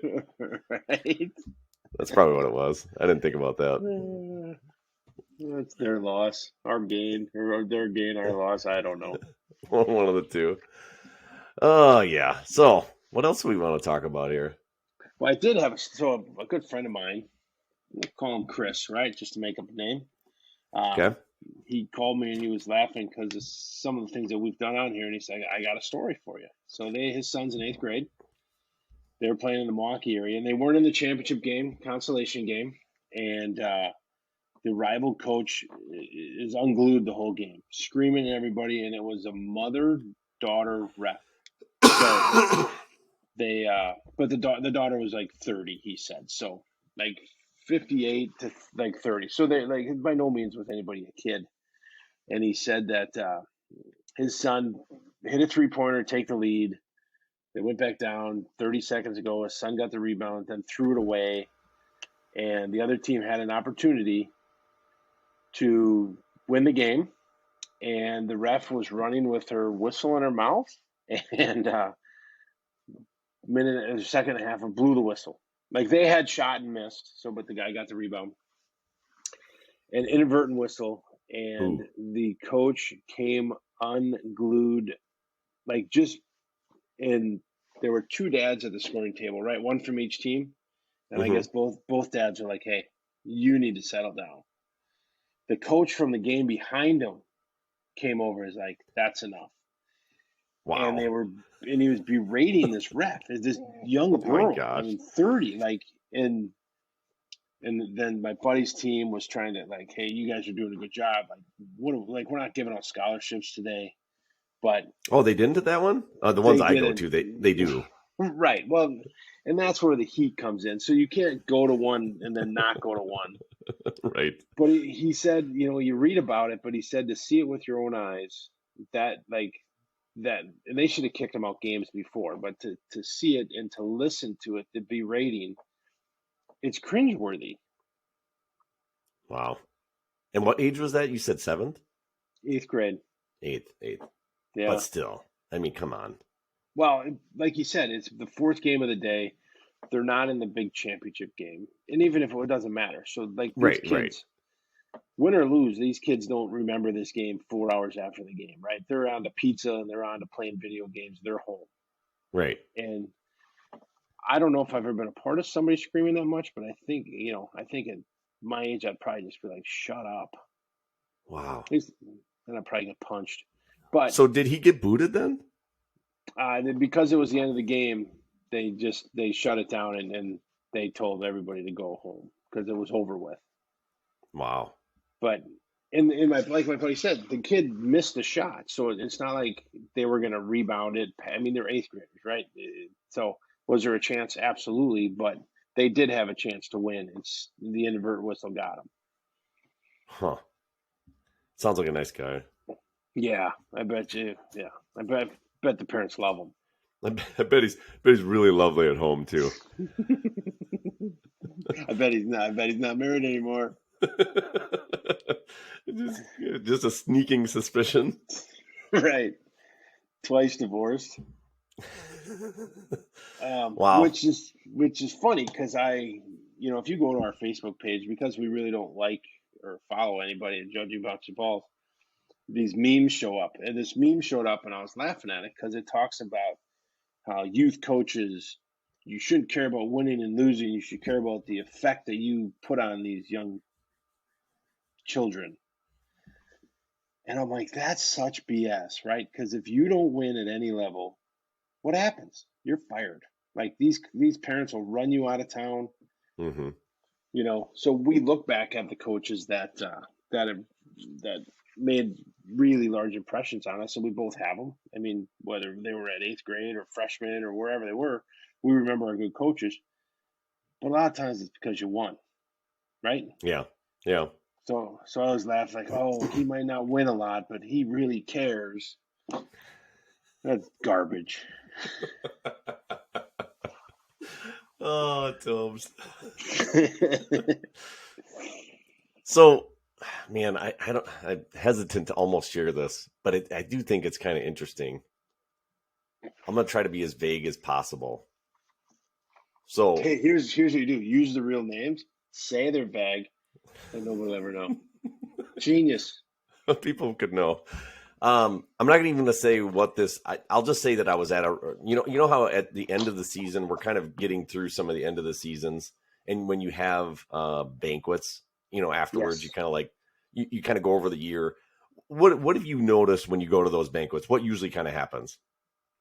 Right. That's probably what it was. I didn't think about that. That's their loss. Our gain. Or their gain, our loss. I don't know. One of the two. Oh, yeah. So, what else do we want to talk about here? Well, I did have a good friend of mine. We'll call him Chris, right? Just to make up a name. Okay. He called me and he was laughing because of some of the things that we've done on here. And he said, I got a story for you. So his son's in 8th grade. They were playing in the Milwaukee area. And they weren't in the championship game, consolation game. And the rival coach is unglued the whole game, screaming at everybody. And it was a mother-daughter ref. So but the daughter was like 30, he said. So like 58 to like 30. So they like by no means was anybody a kid. And he said that his son hit a 3-pointer, take the lead. They went back down 30 seconds ago. His son got the rebound, then threw it away. And the other team had an opportunity to win the game. And the ref was running with her whistle in her mouth. And second and a half, and blew the whistle. Like they had shot and missed, but the guy got the rebound. An inadvertent whistle, and the coach came unglued, and there were 2 dads at the scoring table, right? One from each team. And I guess both dads are like, hey, you need to settle down. The coach from the game behind him came over and was like, that's enough. Wow. And he was berating this ref, this young girl, 30, and then my buddy's team was trying to like, hey, you guys are doing a good job. We're not giving out scholarships today, but they didn't at that one. The ones I go to, they do. Right. Well, and that's where the heat comes in. So you can't go to one and then not go to one. Right. But he said, you read about it, but he said to see it with your own eyes, that and they should have kicked him out games before, but to see it and to listen to it, the berating, it's cringeworthy. Wow. And what age was that? You said 7th? 8th grade. 8th. Yeah. But still, I mean, come on. Well, like you said, it's the 4th game of the day. They're not in the big championship game. And even if it doesn't matter. So, like, these kids, win or lose, these kids don't remember this game 4 hours after the game, right? They're on to pizza and they're on to playing video games. They're home. Right. And I don't know if I've ever been a part of somebody screaming that much, but I think, I think at my age, I'd probably just be like, shut up. Wow. And I'd probably get punched. But So did he get booted then? because it was the end of the game, they shut it down and they told everybody to go home because it was over with. Wow. But in my like my buddy said, the kid missed the shot, so it's not like they were going to rebound it. I mean, they're eighth graders, right? So was there a chance? Absolutely, but they did have a chance to win. It's the invert whistle got them. Huh. Sounds like a nice guy. Yeah, I bet you. Yeah, I bet the parents love him. I bet he's really lovely at home too. I bet he's not. I bet he's not married anymore. just a sneaking suspicion. Right. Twice divorced. Wow. Which is funny because if you go to our Facebook page, because we really don't like or follow anybody and judge about your balls, these memes show up, and this meme showed up, and I was laughing at it because it talks about how youth coaches, you shouldn't care about winning and losing. You should care about the effect that you put on these young children. And I'm like, that's such BS, right? Because if you don't win at any level, what happens? You're fired. Like these parents will run you out of town. Mm-hmm. So we look back at the coaches that made really large impressions on us, and we both have them. I mean, whether they were at eighth grade or freshmen or wherever they were, we remember our good coaches. But a lot of times it's because you won, right? Yeah. So I always laugh like, oh, he might not win a lot, but he really cares. That's garbage. Oh, Tobes. So, man, I'm hesitant to almost share this, but I do think it's kind of interesting. I'm going to try to be as vague as possible. So, hey, here's what you do. Use the real names, say they're vague, and nobody will ever know. Genius. people could know. I'm not even going to say what this. I'll just say that I was at you know how at the end of the season we're kind of getting through some of the end of the seasons, and when you have banquets, afterwards Yes. you kind of like you kind of go over the year. What have you noticed when you go to those banquets? What usually kind of happens?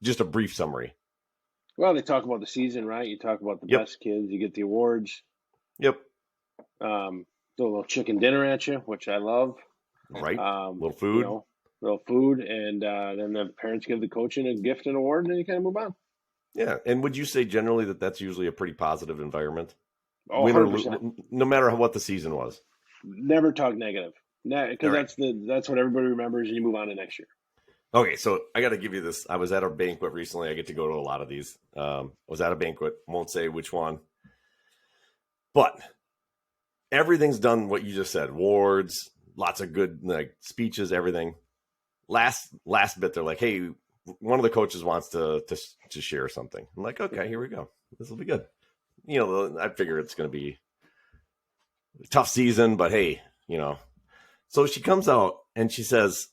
Just a brief summary. Well, they talk about the season, right? You talk about the Yep. best kids. You get the awards. Yep. Throw a little chicken dinner at you, which I love. Right. Little food. Little food, and then the parents give the coach a gift and award, and then you kind of move on. Yeah. And would you say generally that that's usually a pretty positive environment? Oh, Win or 100%. no matter what the season was. Never talk negative, because Right. that's what everybody remembers, and you move on to next year. Okay, so I got to give you this. I was at a banquet recently. I get to go to a lot of these. I was at a banquet. Won't say which one, but everything's done what you just said. Awards, lots of good speeches, everything. Last bit, they're like, "Hey, one of the coaches wants to share something." I'm like, "Okay, here we go. This will be good." I figure it's going to be a tough season, but hey, So she comes out and she says,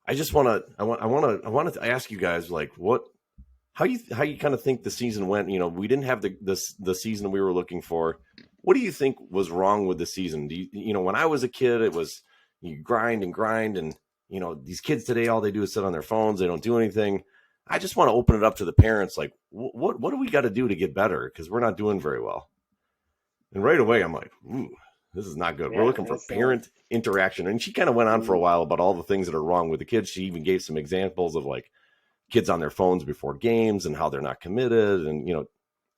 I want to ask you guys how you kind of think the season went. We didn't have the season we were looking for. What do you think was wrong with the season? When I was a kid, it was you grind and these kids today, all they do is sit on their phones. They don't do anything. I just want to open it up to the parents. Like, what do we got to do to get better? Because we're not doing very well. And right away, I'm like, ooh, this is not good. Yeah, We're looking for parent interaction. And she kind of went on for a while about all the things that are wrong with the kids. She even gave some examples of like kids on their phones before games and how they're not committed and,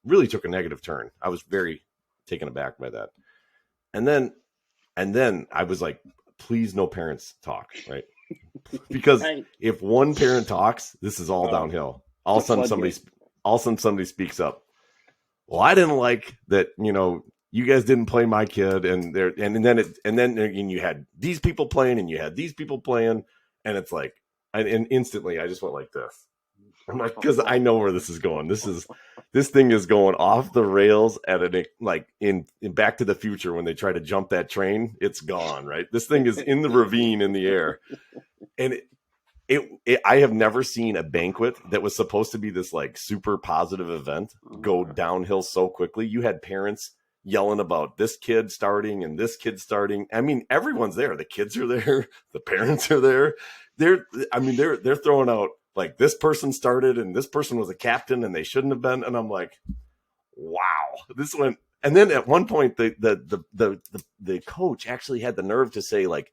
really took a negative turn. I was very taken aback by that. And then I was like, please no parents talk, right? Because right. if one parent talks, this is all downhill. All of a sudden somebody speaks up. Well, I didn't like that, you guys didn't play my kid, and then you had these people playing, and you had these people playing, and it's like, and instantly I just went like this. I'm like, because I know where this is going. This thing is going off the rails at in Back to the Future when they try to jump that train, it's gone, right? This thing is in the ravine in the air, and I have never seen a banquet that was supposed to be this like super positive event go downhill so quickly. You had parents yelling about this kid starting and this kid starting. I mean, everyone's there. The kids are there. The parents are there. They're throwing out like this person started and this person was a captain and they shouldn't have been. And I'm like, wow, this went. And then at one point, the coach actually had the nerve to say like,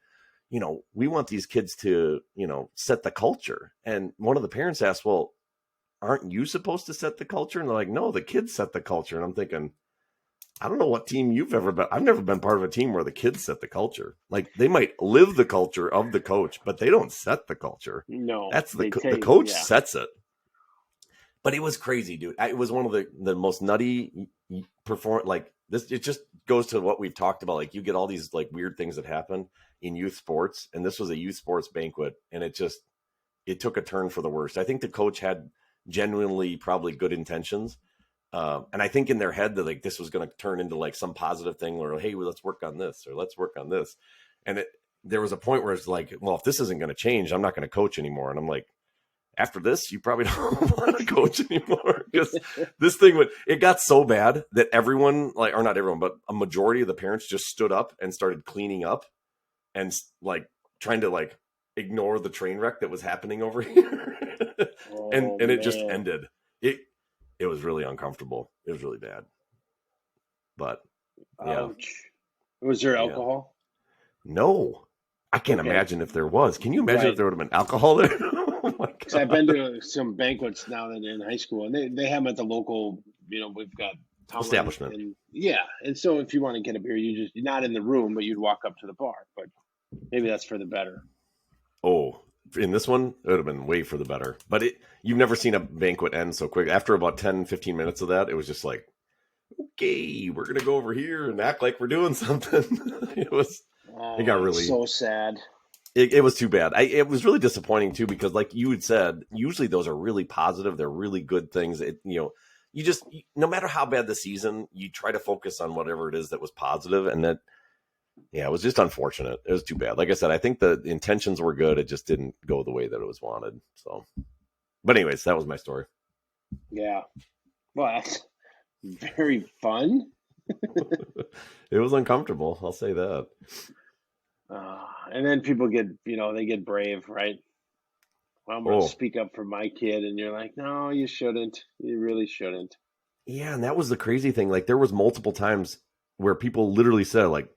we want these kids to, set the culture. And one of the parents asked, well, aren't you supposed to set the culture? And they're like, no, the kids set the culture. And I'm thinking, I don't know what team you've ever been. I've never been part of a team where the kids set the culture. Like they might live the culture of the coach, but they don't set the culture. No, that's the coach sets it. But it was crazy, dude. It was one of the most nutty like this. It just goes to what we've talked about. Like you get all these like weird things that happen in youth sports, and this was a youth sports banquet, and it took a turn for the worst. I think the coach had genuinely probably good intentions. And I think in their head that like this was going to turn into like some positive thing or, hey, well, let's work on this or let's work on this. And there was a point where it's like, well, if this isn't going to change, I'm not going to coach anymore. And I'm like, after this, you probably don't want to coach anymore because this thing it got so bad that everyone or not everyone, but a majority of the parents just stood up and started cleaning up and like trying to like ignore the train wreck that was happening over here. and it just ended. It was really uncomfortable. It was really bad. But yeah. Ouch. Was there alcohol? No. I can't imagine if there was. Can you imagine if there would have been alcohol there? Oh my God. I've been to some banquets now and in high school, and they have them at the local, we've got establishment. And so if you want to get a beer, you're not in the room, but you'd walk up to the bar. But maybe that's for the better. Oh, in this one, it would have been way for the better. But you've never seen a banquet end so quick. After about 10, 15 minutes of that, it was just like, okay, we're going to go over here and act like we're doing something. It got really so sad. It was too bad. It was really disappointing too, because like you had said, usually those are really positive. They're really good things. You just, no matter how bad the season, you try to focus on whatever it is that was positive. And that, it was just unfortunate. It was too bad. Like I said, I think the intentions were good. It just didn't go the way that it was wanted. So, but anyways, that was my story. Yeah. Well, that's very fun. It was uncomfortable. I'll say that. And then people get, they get brave, right? Well, I'm going to speak up for my kid. And you're like, no, you shouldn't. You really shouldn't. Yeah. And that was the crazy thing. Like there was multiple times where people literally said like,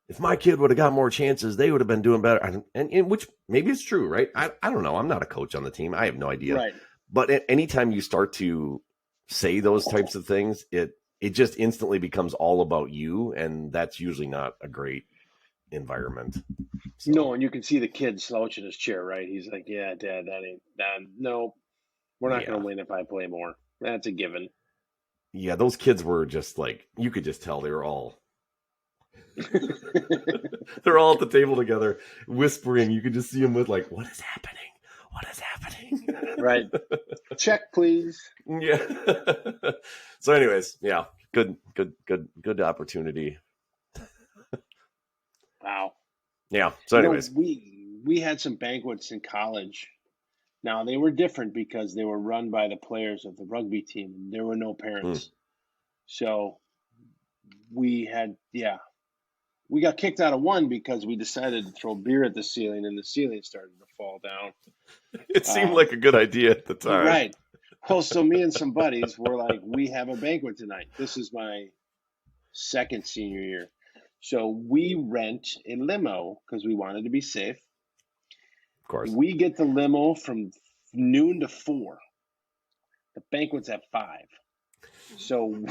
if my kid would have got more chances, they would have been doing better. And which maybe it's true, right? I don't know. I'm not a coach on the team. I have no idea. Right. But anytime you start to say those types of things, it just instantly becomes all about you. And that's usually not a great environment. So. No, and you can see the kid slouching his chair, right? He's like, yeah, Dad, no, we're not going to win if I play more. That's a given. Yeah, those kids were just like, you could just tell they were all they're all at the table together whispering. You could just see them with like, what is happening? What is happening? Right. Check, please. Yeah. So anyways, yeah, good opportunity. Wow. Yeah. So anyways, we had some banquets in college. Now they were different because they were run by the players of the rugby team and there were no parents. So we got kicked out of one because we decided to throw beer at the ceiling and the ceiling started to fall down. It seemed like a good idea at the time. Right. Well, so me and some buddies were like, we have a banquet tonight. This is my second senior year. So we rent a limo because we wanted to be safe. Of course. We get the limo from noon to 4. The banquet's at 5. So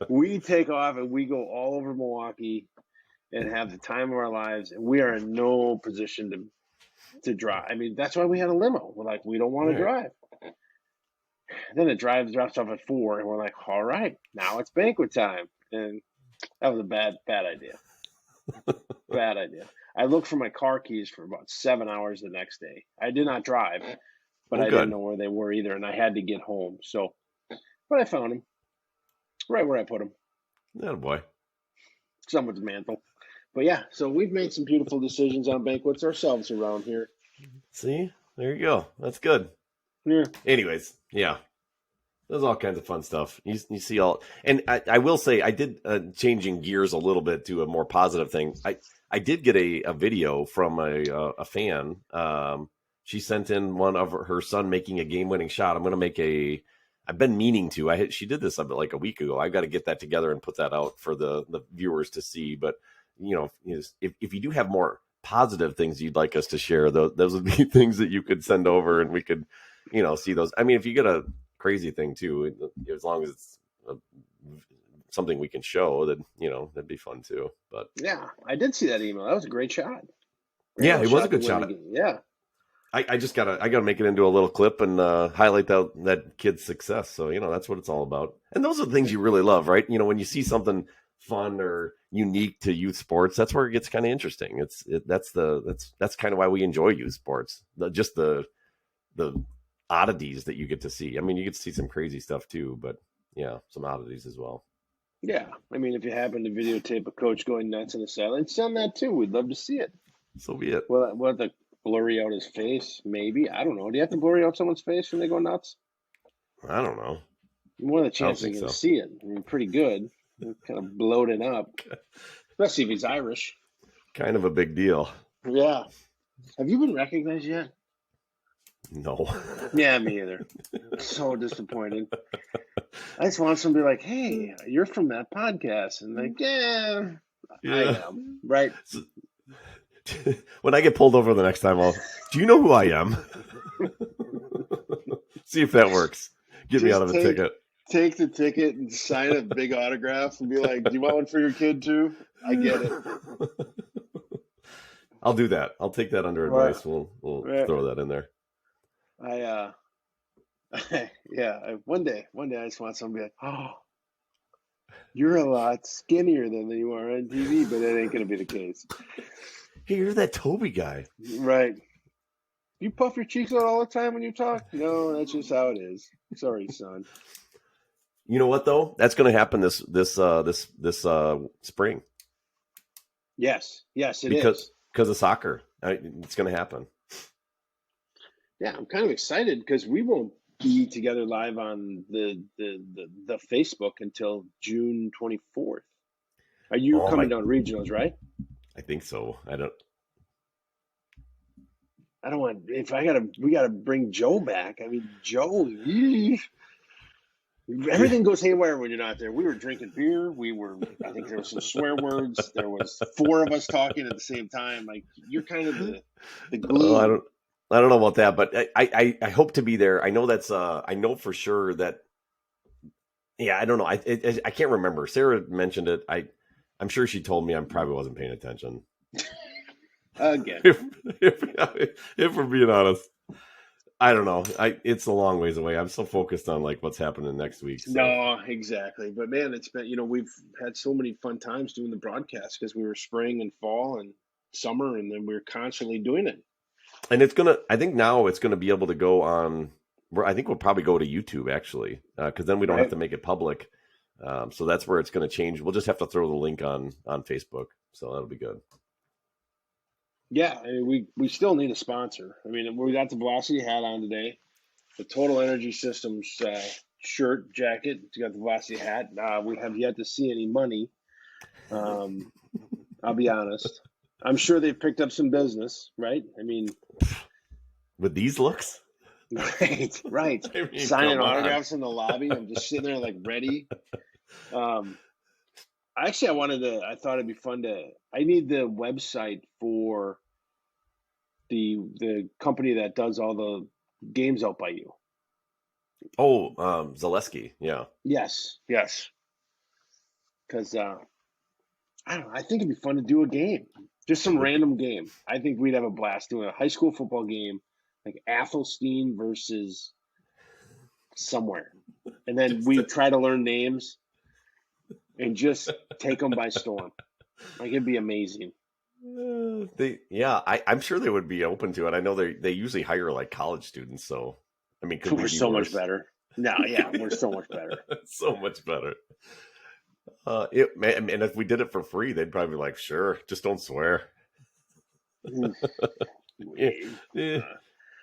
we take off and we go all over Milwaukee and have the time of our lives. And we are in no position to drive. I mean, that's why we had a limo. We're like, we don't want to drive. Then it drops off at 4 and we're like, all right, now it's banquet time. And that was a bad idea. Bad idea. I looked for my car keys for about 7 hours the next day. I did not drive, but I didn't know where they were either. And I had to get home. So, but I found them right where I put them. Oh boy. Someone's mantle. But yeah, so we've made some beautiful decisions on banquets ourselves around here. See, there you go. That's good. Yeah. Anyways, yeah. There's all kinds of fun stuff. You see all, and I will say I did changing gears a little bit to a more positive thing. I did get a video from a fan. She sent in one of her son making a game winning shot. I'm going to make a. I've been meaning to. She did this like a week ago. I've got to get that together and put that out for the viewers to see. But if you do have more positive things you'd like us to share, those would be things that you could send over and we could see those. I mean, if you get a crazy thing too, as long as it's something we can show, that that'd be fun too. But yeah, I did see that email. That was a great shot. Yeah, it was a good shot. Yeah, I just gotta make it into a little clip and highlight that kid's success. So that's what it's all about. And those are the things you really love, right? When you see something fun or unique to youth sports, that's where it gets kind of interesting. That's kind of why we enjoy youth sports. Just the oddities that you get to see. I mean, you get to see some crazy stuff too, but yeah, some oddities as well. Yeah, I mean, if you happen to videotape a coach going nuts in the sideline, send that too. We'd love to see it. So be it. Well, we'll have to blurry out his face, maybe. I don't know. Do you have to blurry out someone's face when they go nuts? I don't know. More of the chance you're going to see it. I mean, pretty good. Kind of bloated up, especially if he's Irish. Kind of a big deal. Yeah. Have you been recognized yet? No. Yeah, me either. So disappointed. I just want somebody like, hey, you're from that podcast. And like, yeah. I am. Right. So, when I get pulled over the next time, do you know who I am? See if that works. Get me out of a ticket. Take the ticket and sign a big autograph and be like, do you want one for your kid too? I get it. I'll do that. I'll take that under advice. We'll throw that in there. One day I just want somebody like, oh, you're a lot skinnier than you are on TV, but that ain't going to be the case. Hey, you're that Toby guy. Right. You puff your cheeks out all the time when you talk? No, that's just how it is. Sorry, son. You know what though? That's going to happen this spring. Yes, it is. Because of soccer. It's going to happen. Yeah, I'm kind of excited because we won't be together live on the Facebook until June 24th. Are you coming down regionals, right? I think so. I don't want. We gotta bring Joe back. I mean, Joe. Everything goes haywire when you're not there. We were drinking beer. I think there were some swear words. There was 4 of us talking at the same time. Like, you're kind of the glue. I don't know about that, but I hope to be there. I know I know for sure that. Yeah, I don't know. I can't remember. Sarah mentioned it. I'm sure she told me. I probably wasn't paying attention. Again, if we're being honest, I don't know. It's a long ways away. I'm so focused on like what's happening next week. So. No, exactly. But man, it's been we've had so many fun times doing the broadcast because we were spring and fall and summer, and then we were constantly doing it. And I think now it's gonna be able to go on. I think we'll probably go to YouTube actually, because then we don't have to make it public. So that's where it's going to change. We'll just have to throw the link on Facebook. So that'll be good. Yeah, I mean, we still need a sponsor. I mean, we got the Velocity hat on today, the Total Energy Systems shirt, jacket. We got the Velocity hat. We have yet to see any money. I'll be honest. I'm sure they've picked up some business, right? I mean, with these looks. Right. I mean, signing autographs in the lobby. I'm just sitting there like ready. Actually, I thought it'd be fun I need the website for the company that does all the games out by you. Oh, Zaleski. Yeah. Yes. Because I don't know. I think it'd be fun to do a game, just some random game. I think we'd have a blast doing a high school football game, like Athelstein versus somewhere, and then we try to learn names and just take them by storm. Like, it'd be amazing. I'm sure they would be open to it. I know they usually hire like college students, so I mean, we're so much better. No, yeah, we're so much better. So much better. And if we did it for free, they'd probably be like, sure, just don't swear. Yeah, yeah.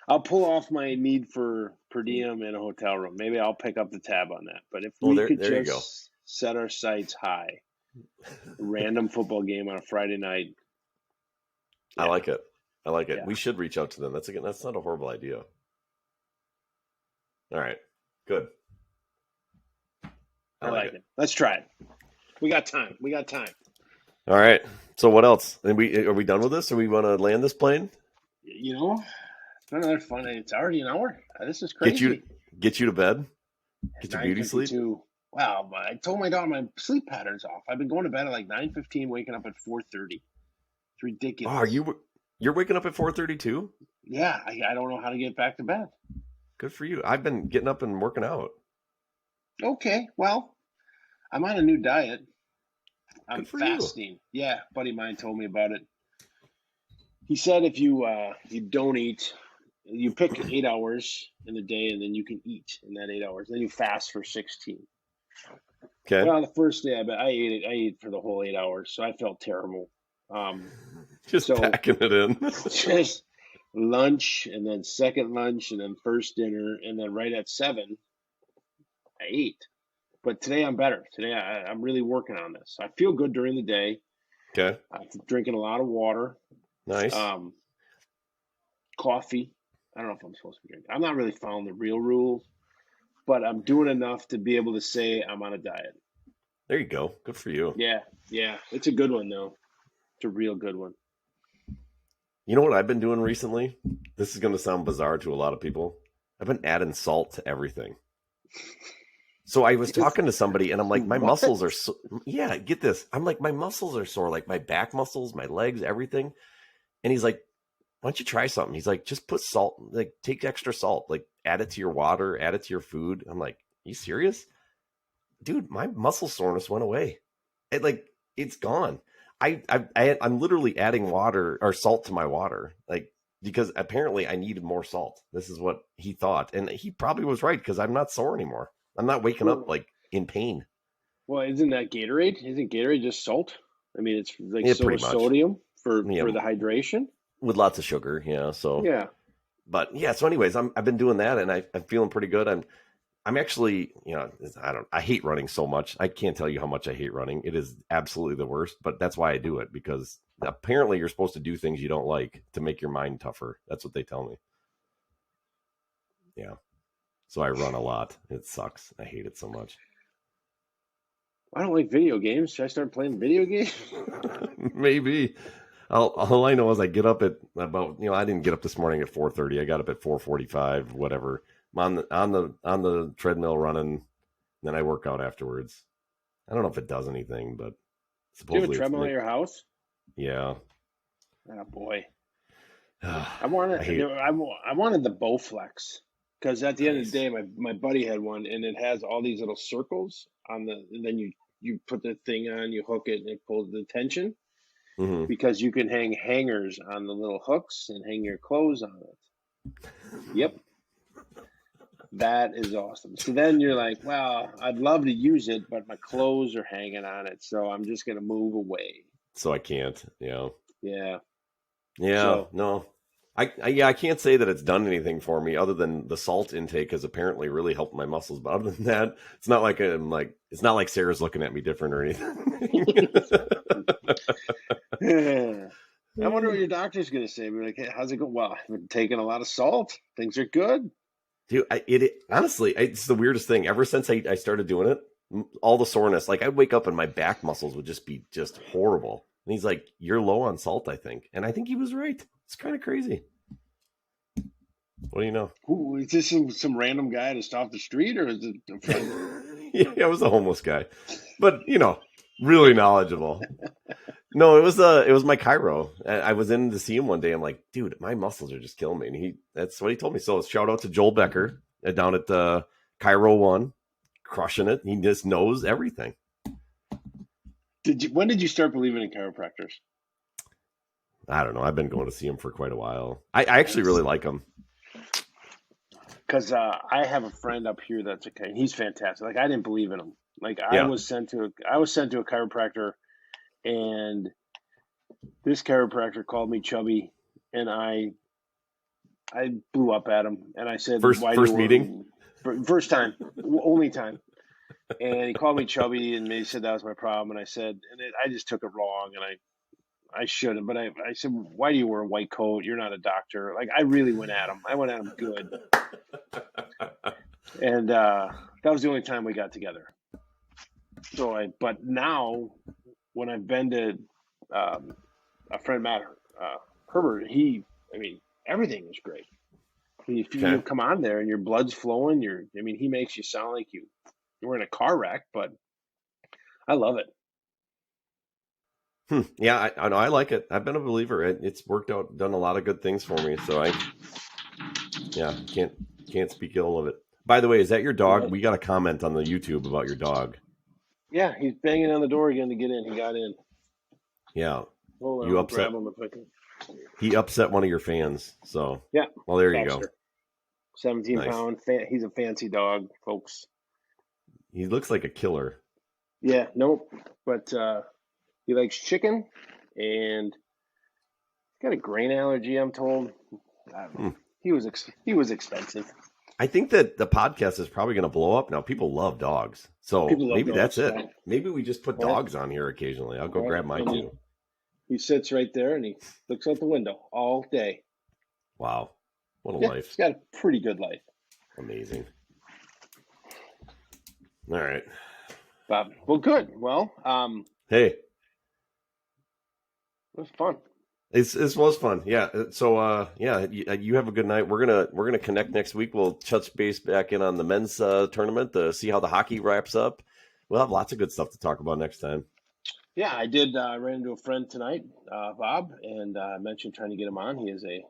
I'll pull off my need for per diem in a hotel room. Maybe I'll pick up the tab on that. But if Well, we could there you go. just set our sights high, random football game on a Friday night. I like it. I like it. Yeah. We should reach out to them. That's not a horrible idea. All right, good. I like it. Let's try it. We got time. All right. So what else? And are we done with this? Or we want to land this plane? You know, it's been another fun. It's already an hour. This is crazy. Get you to bed. Get your beauty sleep. Wow, I told my daughter my sleep pattern's off. I've been going to bed at like 9:15, waking up at 4:30. It's ridiculous. Oh, you're waking up at 4:30 too? Yeah, I don't know how to get back to bed. Good for you. I've been getting up and working out. Okay, well, I'm on a new diet. I'm fasting. You. Yeah, a buddy of mine told me about it. He said if you don't eat, you pick 8 hours in the day, and then you can eat in that 8 hours. Then you fast for 16. Okay. Well, the first day I ate for the whole 8 hours, so I felt terrible. Just packing it in. Just lunch, and then second lunch, and then first dinner, and then right at 7, I ate. But today I'm better. Today I'm really working on this. I feel good during the day. Okay. I'm drinking a lot of water. Nice. Coffee. I don't know if I'm supposed to be drinking. I'm not really following the real rules, but I'm doing enough to be able to say I'm on a diet. There you go. Good for you. Yeah. It's a good one, though. It's a real good one. You know what I've been doing recently? This is going to sound bizarre to a lot of people. I've been adding salt to everything. So I was talking to somebody, and I'm like, my muscles are yeah, get this. I'm like, my muscles are sore, like my back muscles, my legs, everything. And he's like, why don't you try something? He's like, just put salt, like take extra salt, like add it to your water, add it to your food. I'm like, you serious? Dude, my muscle soreness went away. It's gone. I'm literally adding water or salt to my water, like, because apparently I needed more salt. This is what he thought. And he probably was right, because I'm not sore anymore. I'm not waking up like in pain. Well, isn't that Gatorade? Isn't Gatorade just salt? I mean, it's like sodium for the hydration with lots of sugar. Yeah. So yeah. But yeah. So, anyways, I've been doing that, and I'm feeling pretty good. I'm actually, I hate running so much. I can't tell you how much I hate running. It is absolutely the worst. But that's why I do it, because apparently you're supposed to do things you don't like to make your mind tougher. That's what they tell me. Yeah. So I run a lot. It sucks. I hate it so much. I don't like video games. Should I start playing video games? Maybe. All I know is I get up at about, I didn't get up this morning at 4:30. I got up at 4:45, whatever. I'm on the treadmill running. Then I work out afterwards. I don't know if it does anything, but supposedly. Do you have a treadmill at your house? Yeah. Oh boy. I wanted the Bowflex. Because at the end of the day, my buddy had one, and it has all these little circles and then you put the thing on, you hook it, and it pulls the tension. Mm-hmm. Because you can hang hangers on the little hooks and hang your clothes on it. Yep. That is awesome. So then you're like, well, I'd love to use it, but my clothes are hanging on it, so I'm just going to move away. So I can't, Yeah. Yeah, so, no. I can't say that it's done anything for me other than the salt intake has apparently really helped my muscles. But other than that, it's not like Sarah's looking at me different or anything. I wonder what your doctor's going to say. Be like, hey, how's it going? Well, I've been taking a lot of salt. Things are good. Dude, honestly, it's the weirdest thing. Ever since I started doing it, all the soreness, like I'd wake up and my back muscles would just be just horrible. And he's like, you're low on salt, I think. And I think he was right. It's kind of crazy. What do you know? Ooh, is this some random guy just off the street, or is it a friend? Yeah, it was a homeless guy. But, really knowledgeable. No, it was my chiro. I was in to see him one day. I'm like, dude, my muscles are just killing me. And that's what he told me. So shout out to Joel Becker down at the Chiro 1, crushing it. He just knows everything. When did you start believing in chiropractors? I don't know. I've been going to see him for quite a while. I actually really like him. Because I have a friend up here that's he's fantastic. Like, I didn't believe in him. Like I was sent to a chiropractor, and this chiropractor called me chubby, and I blew up at him, and I said, First meeting? First time, only time. And he called me chubby, and he said that was my problem. And I said, I just took it wrong, and I shouldn't. But I said, why do you wear a white coat? You're not a doctor. Like, I really went at him. I went at him good. And that was the only time we got together. But now, when I've been to a friend, Matt Herbert, everything is great. If you come on there and your blood's flowing, he makes you sound like you were in a car wreck, but I love it. Yeah, I like it. I've been a believer. It's worked out, done a lot of good things for me. So can't speak ill of it. By the way, is that your dog? We got a comment on the YouTube about your dog. Yeah, he's banging on the door again to get in. He got in. Yeah. Hold on, you upset. Grab him if I can. He upset one of your fans. So yeah. Well, there you go. 17-pound. He's a fancy dog, folks. He looks like a killer. Yeah. Nope. But he likes chicken, and he's got a grain allergy, I'm told. I don't know. He was expensive. I think that the podcast is probably going to blow up now. People love dogs. So maybe that's it. Right? Maybe we just put dogs on here occasionally. I'll go grab mine too. He sits right there and he looks out the window all day. Wow. What a life. He's got a pretty good life. Amazing. All right. Bob. Well, good. Well, hey. It was fun. This was fun. Yeah. So, you have a good night. We're going to connect next week. We'll touch base back in on the men's tournament to see how the hockey wraps up. We'll have lots of good stuff to talk about next time. Yeah, I did. Ran into a friend tonight, Bob, and I mentioned trying to get him on. He is a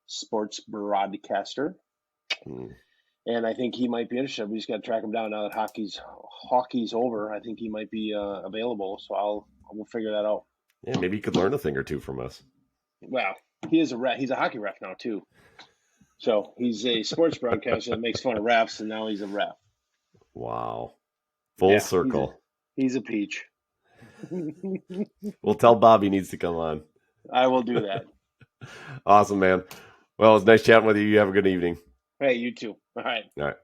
sports broadcaster, and I think he might be interested. We just got to track him down now that hockey's over. I think he might be available, so we'll figure that out. Yeah, maybe you could learn a thing or two from us. Well, he is a ref. He's a hockey ref now too. So he's a sports broadcaster that makes fun of refs, and now he's a ref. Wow, full circle. He's a peach. We'll tell Bob he needs to come on. I will do that. Awesome, man. Well, it's nice chatting with you. You have a good evening. Hey, you too. All right. All right.